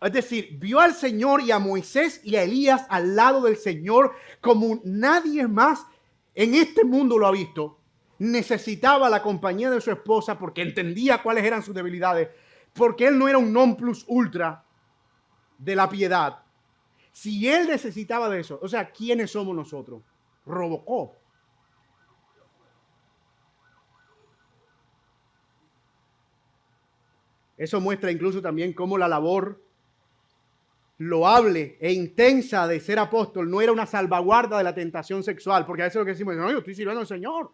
es decir, vio al Señor y a Moisés y a Elías al lado del Señor como nadie más en este mundo lo ha visto, necesitaba la compañía de su esposa porque entendía cuáles eran sus debilidades, porque él no era un non plus ultra de la piedad. Si él necesitaba de eso, o sea, ¿quiénes somos nosotros? Robocop. Eso muestra incluso también cómo la labor loable e intensa de ser apóstol no era una salvaguarda de la tentación sexual, porque a veces lo que decimos, no, yo estoy sirviendo al Señor.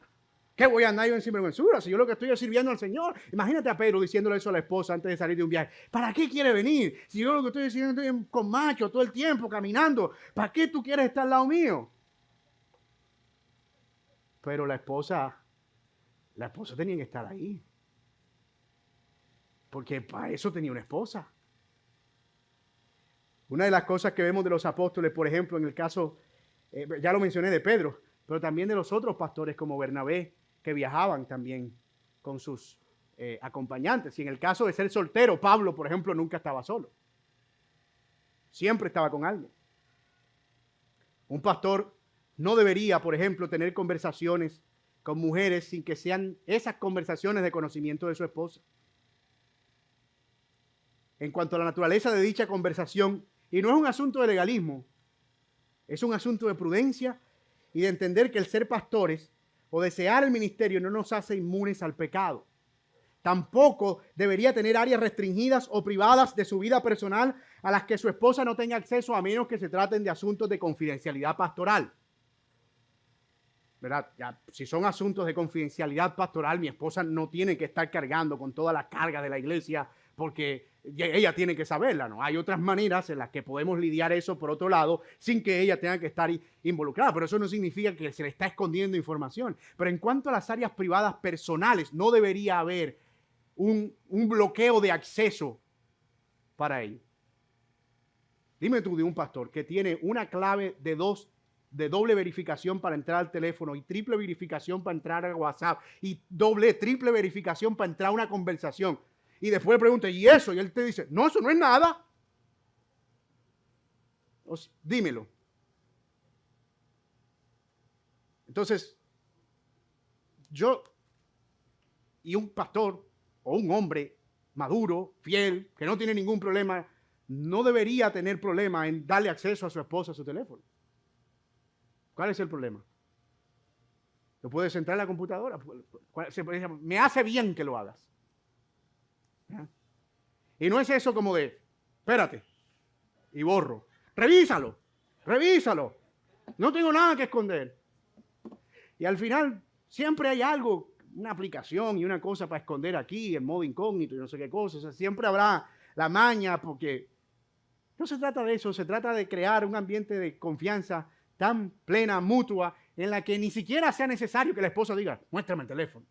¿Qué voy a andar yo en sinvergüenzura? Si yo lo que estoy es sirviendo al Señor. Imagínate a Pedro diciéndole eso a la esposa antes de salir de un viaje. ¿Para qué quiere venir? Si yo lo que estoy diciendo estoy con macho todo el tiempo caminando, ¿para qué tú quieres estar al lado mío? Pero la esposa tenía que estar ahí. Porque para eso tenía una esposa. Una de las cosas que vemos de los apóstoles, por ejemplo, en el caso, ya lo mencioné de Pedro, pero también de los otros pastores como Bernabé, que viajaban también con sus acompañantes. Y en el caso de ser soltero, Pablo, por ejemplo, nunca estaba solo. Siempre estaba con alguien. Un pastor no debería, por ejemplo, tener conversaciones con mujeres sin que sean esas conversaciones de conocimiento de su esposa. En cuanto a la naturaleza de dicha conversación, y no es un asunto de legalismo, es un asunto de prudencia y de entender que el ser pastores o desear el ministerio no nos hace inmunes al pecado. Tampoco debería tener áreas restringidas o privadas de su vida personal a las que su esposa no tenga acceso a menos que se traten de asuntos de confidencialidad pastoral. ¿Verdad? Ya, si son asuntos de confidencialidad pastoral, mi esposa no tiene que estar cargando con toda la carga de la iglesia porque ella tiene que saberla, ¿no? Hay otras maneras en las que podemos lidiar eso por otro lado sin que ella tenga que estar involucrada, pero eso no significa que se le está escondiendo información. Pero en cuanto a las áreas privadas personales, no debería haber un bloqueo de acceso para ello. Dime tú de un pastor que tiene una clave de doble verificación para entrar al teléfono y triple verificación para entrar a WhatsApp y triple verificación para entrar a una conversación. Y después le pregunta, ¿y eso? Y él te dice, no, eso no es nada. Dímelo. Entonces, yo y un pastor o un hombre maduro, fiel, que no tiene ningún problema, no debería tener problema en darle acceso a su esposa a su teléfono. ¿Cuál es el problema? Lo puedes entrar en la computadora. Me hace bien que lo hagas. ¿Ya? Y no es eso como de, espérate, y borro. Revísalo. No tengo nada que esconder. Y al final siempre hay algo, una aplicación y una cosa para esconder aquí, en modo incógnito y no sé qué cosa. O sea, siempre habrá la maña, porque no se trata de eso, se trata de crear un ambiente de confianza tan plena, mutua, en la que ni siquiera sea necesario que la esposa diga, muéstrame el teléfono.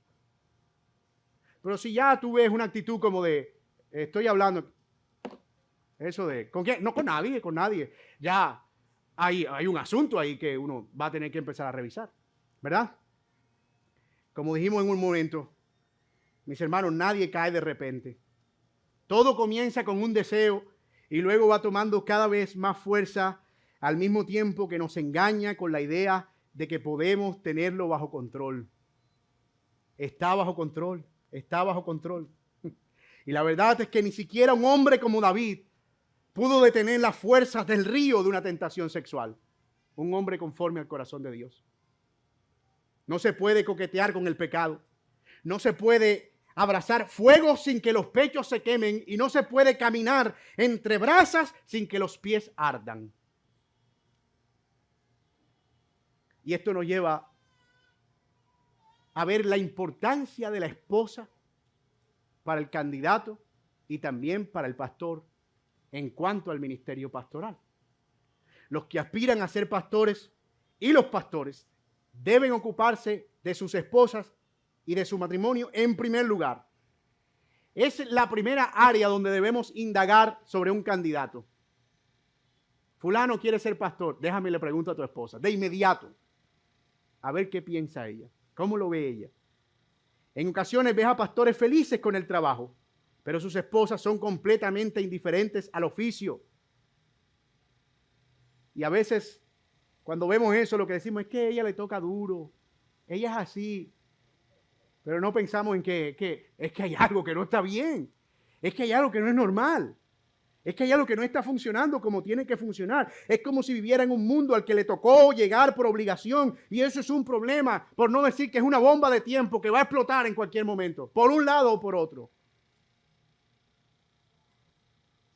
Pero si ya tú ves una actitud como de, estoy hablando, eso de, ¿con quién? No con nadie. Ya hay un asunto ahí que uno va a tener que empezar a revisar, ¿verdad? Como dijimos en un momento, mis hermanos, nadie cae de repente. Todo comienza con un deseo y luego va tomando cada vez más fuerza al mismo tiempo que nos engaña con la idea de que podemos tenerlo bajo control. Está bajo control. Está bajo control. Y la verdad es que ni siquiera un hombre como David pudo detener las fuerzas del río de una tentación sexual. Un hombre conforme al corazón de Dios. No se puede coquetear con el pecado. No se puede abrazar fuego sin que los pechos se quemen. Y no se puede caminar entre brasas sin que los pies ardan. Y esto nos lleva a ver la importancia de la esposa para el candidato y también para el pastor en cuanto al ministerio pastoral. Los que aspiran a ser pastores y los pastores deben ocuparse de sus esposas y de su matrimonio en primer lugar. Es la primera área donde debemos indagar sobre un candidato. Fulano quiere ser pastor, déjame le pregunto a tu esposa, de inmediato, a ver qué piensa ella. ¿Cómo lo ve ella? En ocasiones ves a pastores felices con el trabajo, pero sus esposas son completamente indiferentes al oficio. Y a veces, cuando vemos eso, lo que decimos es que a ella le toca duro. Ella es así. Pero no pensamos en que es que hay algo que no está bien. Es que hay algo que no es normal. Es que hay algo que no está funcionando como tiene que funcionar. Es como si viviera en un mundo al que le tocó llegar por obligación. Y eso es un problema, por no decir que es una bomba de tiempo que va a explotar en cualquier momento, por un lado o por otro.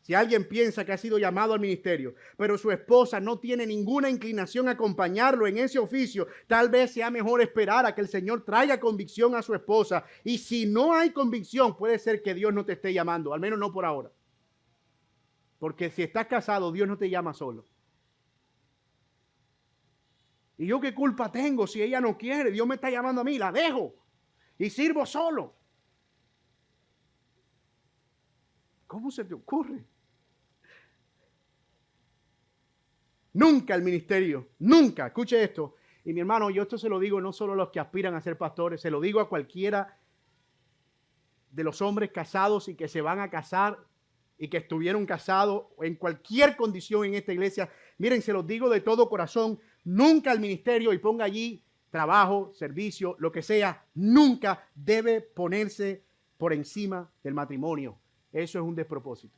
Si alguien piensa que ha sido llamado al ministerio, pero su esposa no tiene ninguna inclinación a acompañarlo en ese oficio, tal vez sea mejor esperar a que el Señor traiga convicción a su esposa. Y si no hay convicción, puede ser que Dios no te esté llamando, al menos no por ahora. Porque si estás casado, Dios no te llama solo. ¿Y yo qué culpa tengo si ella no quiere? Dios me está llamando a mí, la dejo y sirvo solo. ¿Cómo se te ocurre? Nunca el ministerio, nunca, escuche esto. Y mi hermano, yo esto se lo digo no solo a los que aspiran a ser pastores, se lo digo a cualquiera de los hombres casados y que se van a casar y que estuvieron casados en cualquier condición en esta iglesia. Miren, se los digo de todo corazón, nunca el ministerio, y ponga allí trabajo, servicio, lo que sea, nunca debe ponerse por encima del matrimonio. Eso es un despropósito.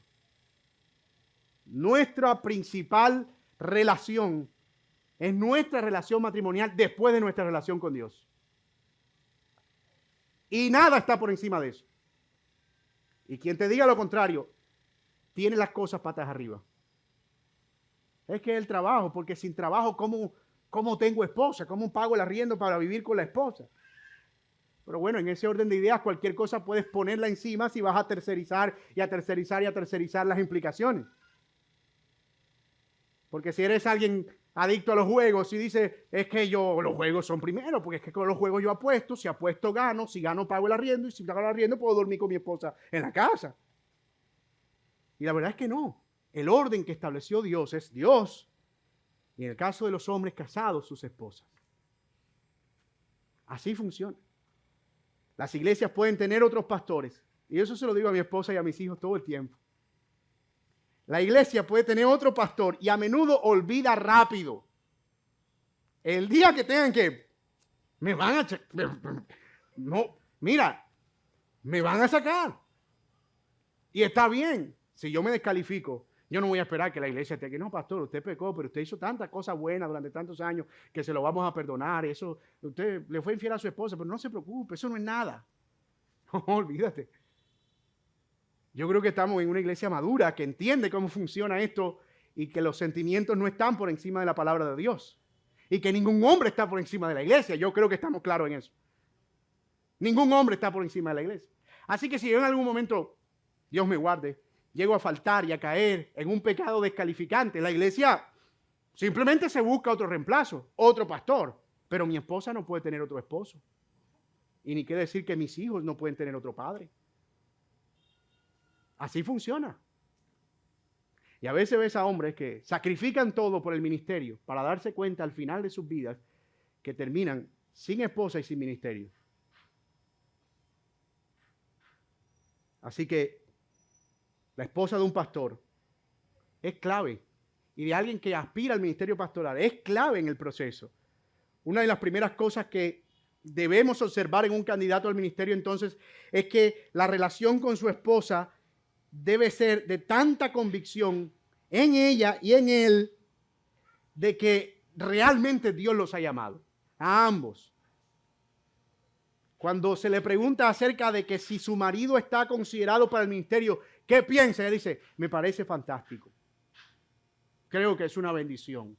Nuestra principal relación es nuestra relación matrimonial después de nuestra relación con Dios. Y nada está por encima de eso. Y quien te diga lo contrario, tiene las cosas patas arriba. Es que el trabajo, porque sin trabajo, ¿cómo tengo esposa? ¿Cómo pago el arriendo para vivir con la esposa? Pero bueno, en ese orden de ideas, cualquier cosa puedes ponerla encima si vas a tercerizar y a tercerizar y a tercerizar las implicaciones. Porque si eres alguien adicto a los juegos y dices, es que los juegos son primero, porque es que con los juegos yo apuesto, si apuesto gano, si gano pago el arriendo y si pago el arriendo puedo dormir con mi esposa en la casa. Y la verdad es que no. El orden que estableció Dios es Dios. Y en el caso de los hombres casados, sus esposas. Así funciona. Las iglesias pueden tener otros pastores. Y eso se lo digo a mi esposa y a mis hijos todo el tiempo. La iglesia puede tener otro pastor y a menudo olvida rápido. El día que tengan que, me van a sacar. Y está bien. Si yo me descalifico, yo no voy a esperar que la iglesia te diga, no, pastor, usted pecó, pero usted hizo tantas cosas buenas durante tantos años que se lo vamos a perdonar. Eso, usted le fue infiel a su esposa, pero no se preocupe, eso no es nada. No, olvídate. Yo creo que estamos en una iglesia madura que entiende cómo funciona esto y que los sentimientos no están por encima de la palabra de Dios. Y que ningún hombre está por encima de la iglesia. Yo creo que estamos claros en eso. Ningún hombre está por encima de la iglesia. Así que si yo en algún momento, Dios me guarde, llego a faltar y a caer en un pecado descalificante, la iglesia simplemente se busca otro reemplazo, otro pastor. Pero mi esposa no puede tener otro esposo. Y ni qué decir que mis hijos no pueden tener otro padre. Así funciona. Y a veces ves a hombres que sacrifican todo por el ministerio para darse cuenta al final de sus vidas que terminan sin esposa y sin ministerio. Así que la esposa de un pastor es clave. Y de alguien que aspira al ministerio pastoral es clave en el proceso. Una de las primeras cosas que debemos observar en un candidato al ministerio entonces es que la relación con su esposa debe ser de tanta convicción en ella y en él de que realmente Dios los ha llamado a ambos. Cuando se le pregunta acerca de que si su marido está considerado para el ministerio, ¿qué piensa? Ella dice, me parece fantástico. Creo que es una bendición.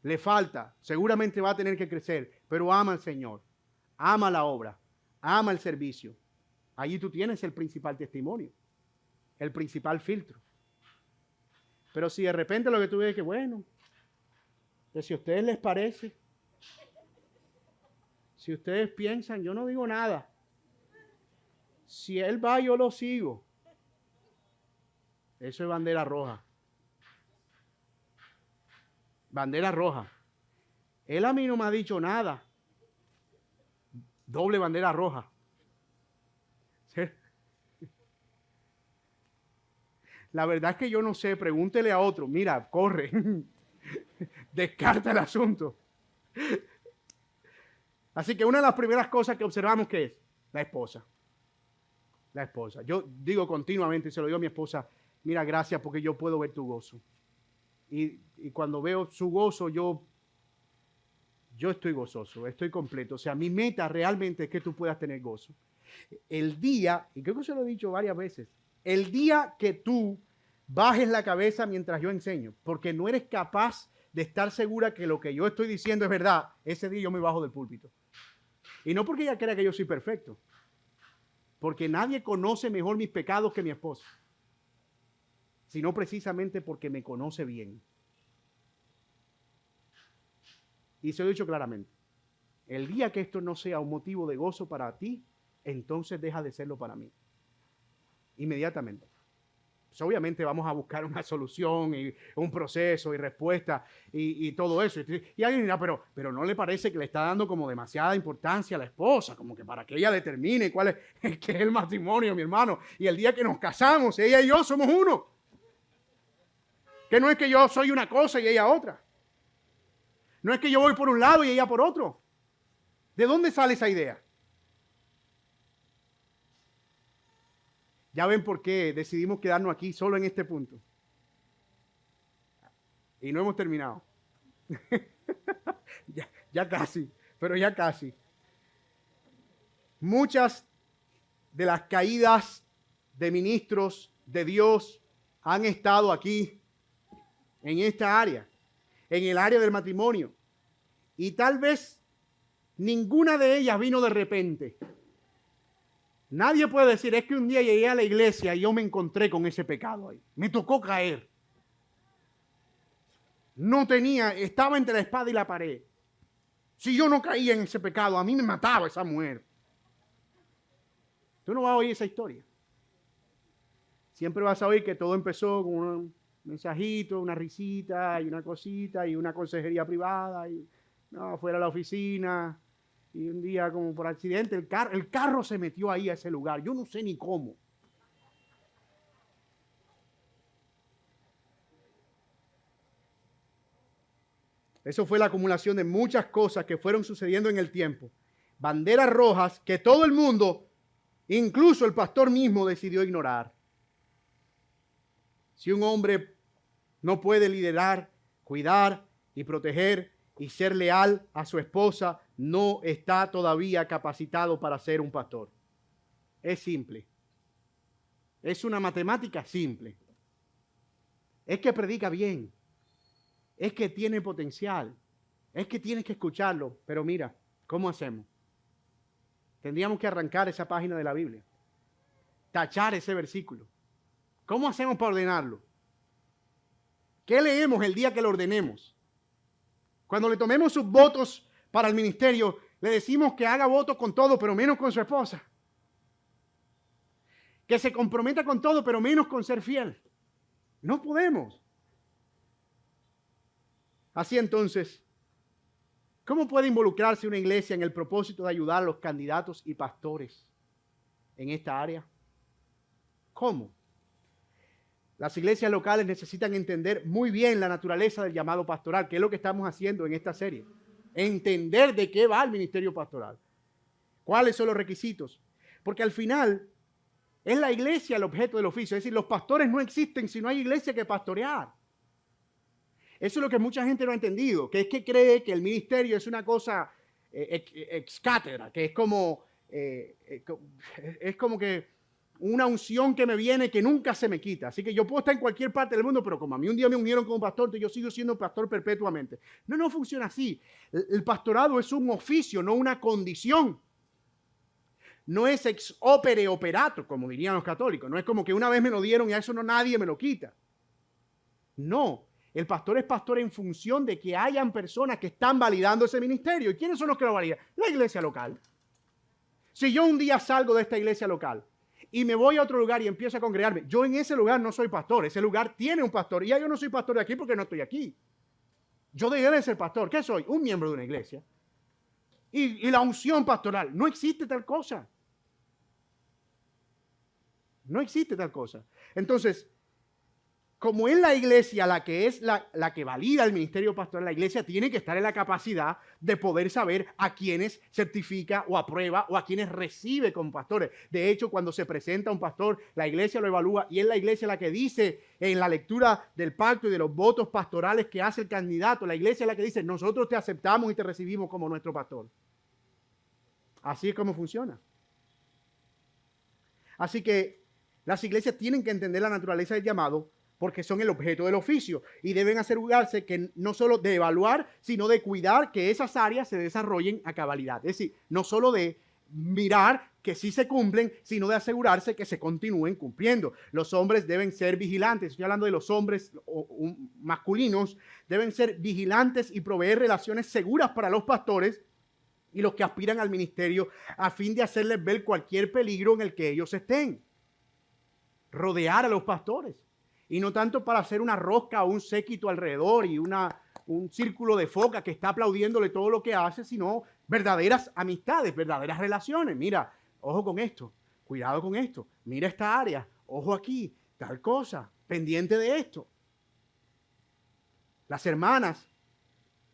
Le falta, seguramente va a tener que crecer, pero ama al Señor, ama la obra, ama el servicio. Allí tú tienes el principal testimonio, el principal filtro. Pero si de repente lo que tú ves es que, bueno, que si a ustedes les parece, si ustedes piensan, yo no digo nada. Si él va, yo lo sigo. Eso es bandera roja. Bandera roja. Él a mí no me ha dicho nada. Doble bandera roja. ¿Sí? La verdad es que yo no sé, pregúntele a otro. Mira, corre. Descarta el asunto. Así que una de las primeras cosas que observamos que es la esposa. La esposa. Yo digo continuamente, se lo digo a mi esposa, mira, gracias porque yo puedo ver tu gozo. Y cuando veo su gozo, yo estoy gozoso, estoy completo. O sea, mi meta realmente es que tú puedas tener gozo. El día, y creo que se lo he dicho varias veces, el día que tú bajes la cabeza mientras yo enseño, porque no eres capaz de estar segura que lo que yo estoy diciendo es verdad, ese día yo me bajo del púlpito. Y no porque ella crea que yo soy perfecto, porque nadie conoce mejor mis pecados que mi esposa, sino precisamente porque me conoce bien. Y se lo he dicho claramente, el día que esto no sea un motivo de gozo para ti, entonces deja de serlo para mí. Inmediatamente. Pues obviamente vamos a buscar una solución y un proceso y respuesta y todo eso. Y alguien dirá, pero ¿no le parece que le está dando como demasiada importancia a la esposa? Como que para que ella determine cuál es, qué es el matrimonio, mi hermano. Y el día que nos casamos, ella y yo somos uno. Que no es que yo soy una cosa y ella otra. No es que yo voy por un lado y ella por otro. ¿De dónde sale esa idea? Ya ven por qué decidimos quedarnos aquí solo en este punto. Y no hemos terminado. ya casi, pero ya casi. Muchas de las caídas de ministros de Dios han estado aquí, en esta área, en el área del matrimonio. Y tal vez ninguna de ellas vino de repente. Nadie puede decir, es que un día llegué a la iglesia y yo me encontré con ese pecado ahí. Me tocó caer. No tenía, estaba entre la espada y la pared. Si yo no caía en ese pecado, a mí me mataba esa mujer. Tú no vas a oír esa historia. Siempre vas a oír que todo empezó con un mensajito, una risita y una cosita y una consejería privada y no, fuera a la oficina. Y un día, como por accidente, el carro se metió ahí a ese lugar. Yo no sé ni cómo. Eso fue la acumulación de muchas cosas que fueron sucediendo en el tiempo. Banderas rojas que todo el mundo, incluso el pastor mismo, decidió ignorar. Si un hombre no puede liderar, cuidar y proteger y ser leal a su esposa, no está todavía capacitado para ser un pastor. Es simple. Es una matemática simple. Es que predica bien. Es que tiene potencial. Es que tienes que escucharlo. Pero mira, ¿cómo hacemos? Tendríamos que arrancar esa página de la Biblia. Tachar ese versículo. ¿Cómo hacemos para ordenarlo? ¿Qué leemos el día que lo ordenemos? Cuando le tomemos sus votos para el ministerio, le decimos que haga votos con todo, pero menos con su esposa. Que se comprometa con todo, pero menos con ser fiel. No podemos. Así entonces, ¿cómo puede involucrarse una iglesia en el propósito de ayudar a los candidatos y pastores en esta área? ¿Cómo? Las iglesias locales necesitan entender muy bien la naturaleza del llamado pastoral, que es lo que estamos haciendo en esta serie. Entender de qué va el ministerio pastoral. ¿Cuáles son los requisitos? Porque al final es la iglesia el objeto del oficio. Es decir, los pastores no existen si no hay iglesia que pastorear. Eso es lo que mucha gente no ha entendido, que es que cree que el ministerio es una cosa ex cátedra, que es como que una unción que me viene que nunca se me quita. Así que yo puedo estar en cualquier parte del mundo, pero como a mí un día me unieron como pastor, yo sigo siendo pastor perpetuamente. No funciona así. El pastorado es un oficio, no una condición. No es ex opere operato, como dirían los católicos. No es como que una vez me lo dieron y a eso no nadie me lo quita. No. El pastor es pastor en función de que hayan personas que están validando ese ministerio. ¿Y quiénes son los que lo validan? La iglesia local. Si yo un día salgo de esta iglesia local y me voy a otro lugar y empiezo a congregarme, yo en ese lugar no soy pastor. Ese lugar tiene un pastor. Y ya yo no soy pastor de aquí porque no estoy aquí. Yo dejé de ser pastor. ¿Qué soy? Un miembro de una iglesia. Y la unción pastoral. No existe tal cosa. No existe tal cosa. Entonces, como es la iglesia la que es la que valida el ministerio pastoral, la iglesia tiene que estar en la capacidad de poder saber a quienes certifica o aprueba o a quienes recibe como pastores. De hecho, cuando se presenta un pastor, la iglesia lo evalúa y es la iglesia la que dice en la lectura del pacto y de los votos pastorales que hace el candidato, la iglesia es la que dice, nosotros te aceptamos y te recibimos como nuestro pastor. Así es como funciona. Así que las iglesias tienen que entender la naturaleza del llamado porque son el objeto del oficio y deben asegurarse que no solo de evaluar, sino de cuidar que esas áreas se desarrollen a cabalidad. Es decir, no solo de mirar que sí se cumplen, sino de asegurarse que se continúen cumpliendo. Los hombres deben ser vigilantes. Estoy hablando de los hombres masculinos. Deben ser vigilantes y proveer relaciones seguras para los pastores y los que aspiran al ministerio a fin de hacerles ver cualquier peligro en el que ellos estén. Rodear a los pastores. Y no tanto para hacer una rosca o un séquito alrededor y un círculo de foca que está aplaudiéndole todo lo que hace, sino verdaderas amistades, verdaderas relaciones. Mira, ojo con esto, cuidado con esto, mira esta área, ojo aquí, tal cosa, pendiente de esto. Las hermanas,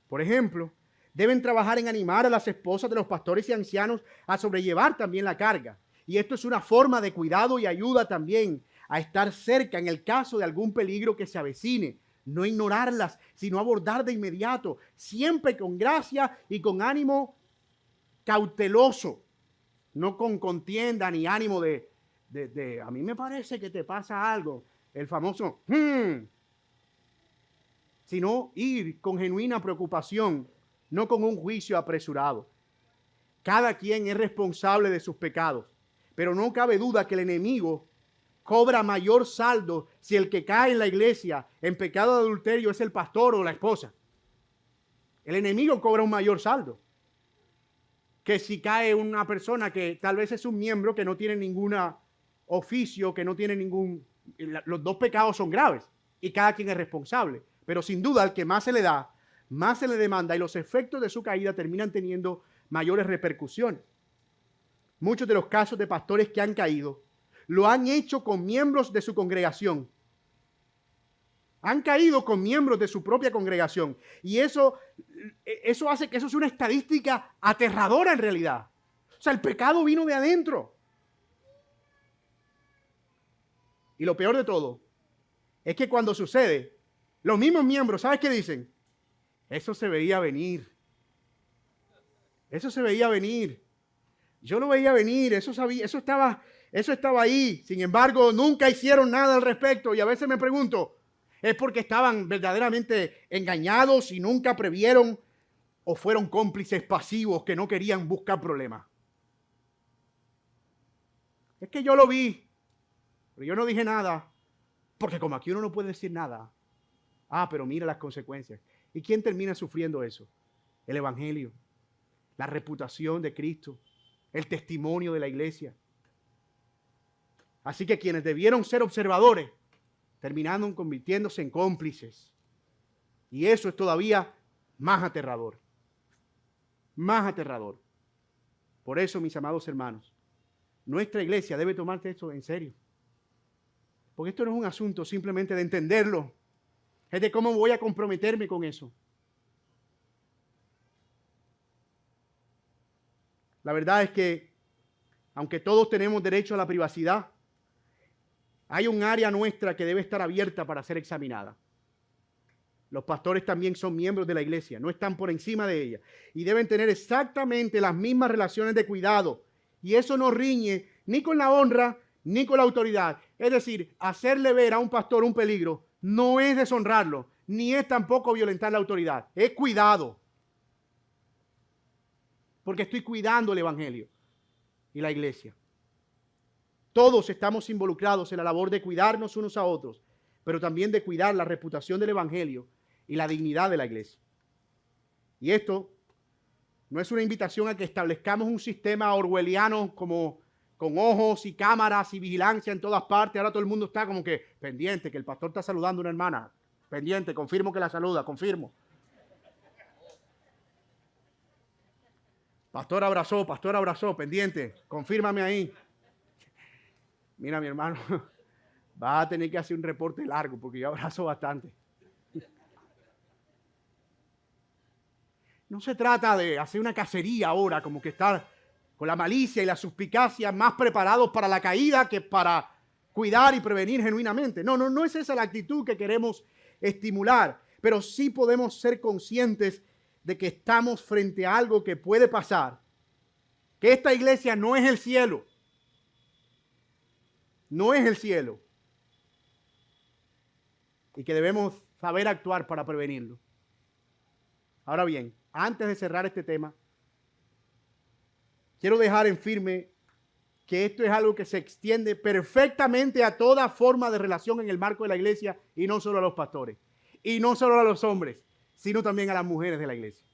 por ejemplo, deben trabajar en animar a las esposas de los pastores y ancianos a sobrellevar también la carga. Y esto es una forma de cuidado y ayuda también a estar cerca en el caso de algún peligro que se avecine. No ignorarlas, sino abordar de inmediato, siempre con gracia y con ánimo cauteloso, no con contienda ni ánimo de a mí me parece que te pasa algo, el famoso sino ir con genuina preocupación, no con un juicio apresurado. Cada quien es responsable de sus pecados, pero no cabe duda que el enemigo cobra mayor saldo si el que cae en la iglesia en pecado de adulterio es el pastor o la esposa. El enemigo cobra un mayor saldo que si cae una persona que tal vez es un miembro que no tiene ningún oficio, que no tiene ningún... Los dos pecados son graves y cada quien es responsable. Pero sin duda al que más se le da, más se le demanda y los efectos de su caída terminan teniendo mayores repercusiones. Muchos de los casos de pastores que han caído lo han hecho con miembros de su congregación. Han caído con miembros de su propia congregación. Y eso hace que eso sea una estadística aterradora en realidad. O sea, el pecado vino de adentro. Y lo peor de todo es que cuando sucede, los mismos miembros, ¿sabes qué dicen? Eso se veía venir. Eso se veía venir. Yo lo veía venir, eso estaba ahí. Sin embargo, nunca hicieron nada al respecto. Y a veces me pregunto, ¿es porque estaban verdaderamente engañados y nunca previeron o fueron cómplices pasivos que no querían buscar problemas? Es que yo lo vi, pero yo no dije nada, porque como aquí uno no puede decir nada. Ah, pero mira las consecuencias. ¿Y quién termina sufriendo eso? El evangelio, la reputación de Cristo, el testimonio de la iglesia. Así que quienes debieron ser observadores terminaron convirtiéndose en cómplices. Y eso es todavía más aterrador. Más aterrador. Por eso, mis amados hermanos, nuestra iglesia debe tomarse esto en serio. Porque esto no es un asunto simplemente de entenderlo. Es de cómo voy a comprometerme con eso. La verdad es que, aunque todos tenemos derecho a la privacidad, hay un área nuestra que debe estar abierta para ser examinada. Los pastores también son miembros de la iglesia, no están por encima de ella. Y deben tener exactamente las mismas relaciones de cuidado. Y eso no riñe ni con la honra ni con la autoridad. Es decir, hacerle ver a un pastor un peligro no es deshonrarlo, ni es tampoco violentar la autoridad. Es cuidado. Porque estoy cuidando el evangelio y la iglesia. Todos estamos involucrados en la labor de cuidarnos unos a otros, pero también de cuidar la reputación del evangelio y la dignidad de la iglesia. Y esto no es una invitación a que establezcamos un sistema orwelliano como con ojos y cámaras y vigilancia en todas partes. Ahora todo el mundo está como que pendiente, que el pastor está saludando a una hermana. Pendiente, confirmo que la saluda, confirmo. Pastor abrazó, pendiente, confírmame ahí. Mira, mi hermano, vas a tener que hacer un reporte largo porque yo abrazo bastante. No se trata de hacer una cacería ahora, como que estar con la malicia y la suspicacia más preparados para la caída que para cuidar y prevenir genuinamente. No es esa la actitud que queremos estimular, pero sí podemos ser conscientes de que estamos frente a algo que puede pasar, que esta iglesia no es el cielo, no es el cielo, y que debemos saber actuar para prevenirlo. Ahora bien, antes de cerrar este tema, quiero dejar en firme que esto es algo que se extiende perfectamente a toda forma de relación en el marco de la iglesia y no solo a los pastores, y no solo a los hombres, sino también a las mujeres de la iglesia.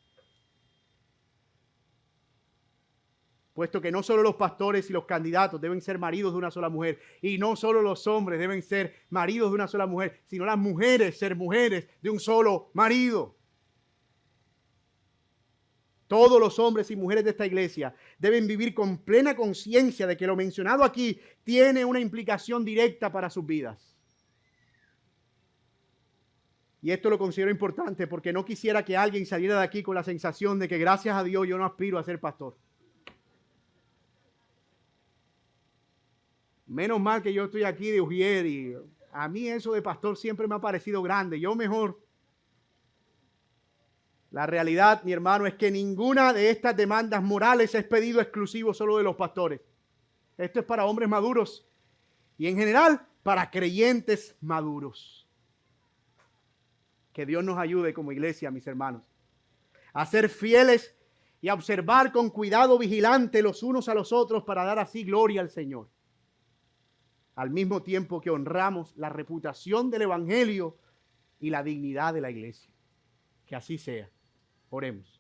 Puesto que no solo los pastores y los candidatos deben ser maridos de una sola mujer, y no solo los hombres deben ser maridos de una sola mujer, sino las mujeres ser mujeres de un solo marido. Todos los hombres y mujeres de esta iglesia deben vivir con plena conciencia de que lo mencionado aquí tiene una implicación directa para sus vidas. Y esto lo considero importante porque no quisiera que alguien saliera de aquí con la sensación de que gracias a Dios yo no aspiro a ser pastor. Menos mal que yo estoy aquí de ujier y a mí eso de pastor siempre me ha parecido grande. Yo mejor. La realidad, mi hermano, es que ninguna de estas demandas morales es pedido exclusivo solo de los pastores. Esto es para hombres maduros y en general para creyentes maduros. Que Dios nos ayude como iglesia, mis hermanos, a ser fieles y a observar con cuidado vigilante los unos a los otros para dar así gloria al Señor. Al mismo tiempo que honramos la reputación del evangelio y la dignidad de la iglesia. Que así sea. Oremos.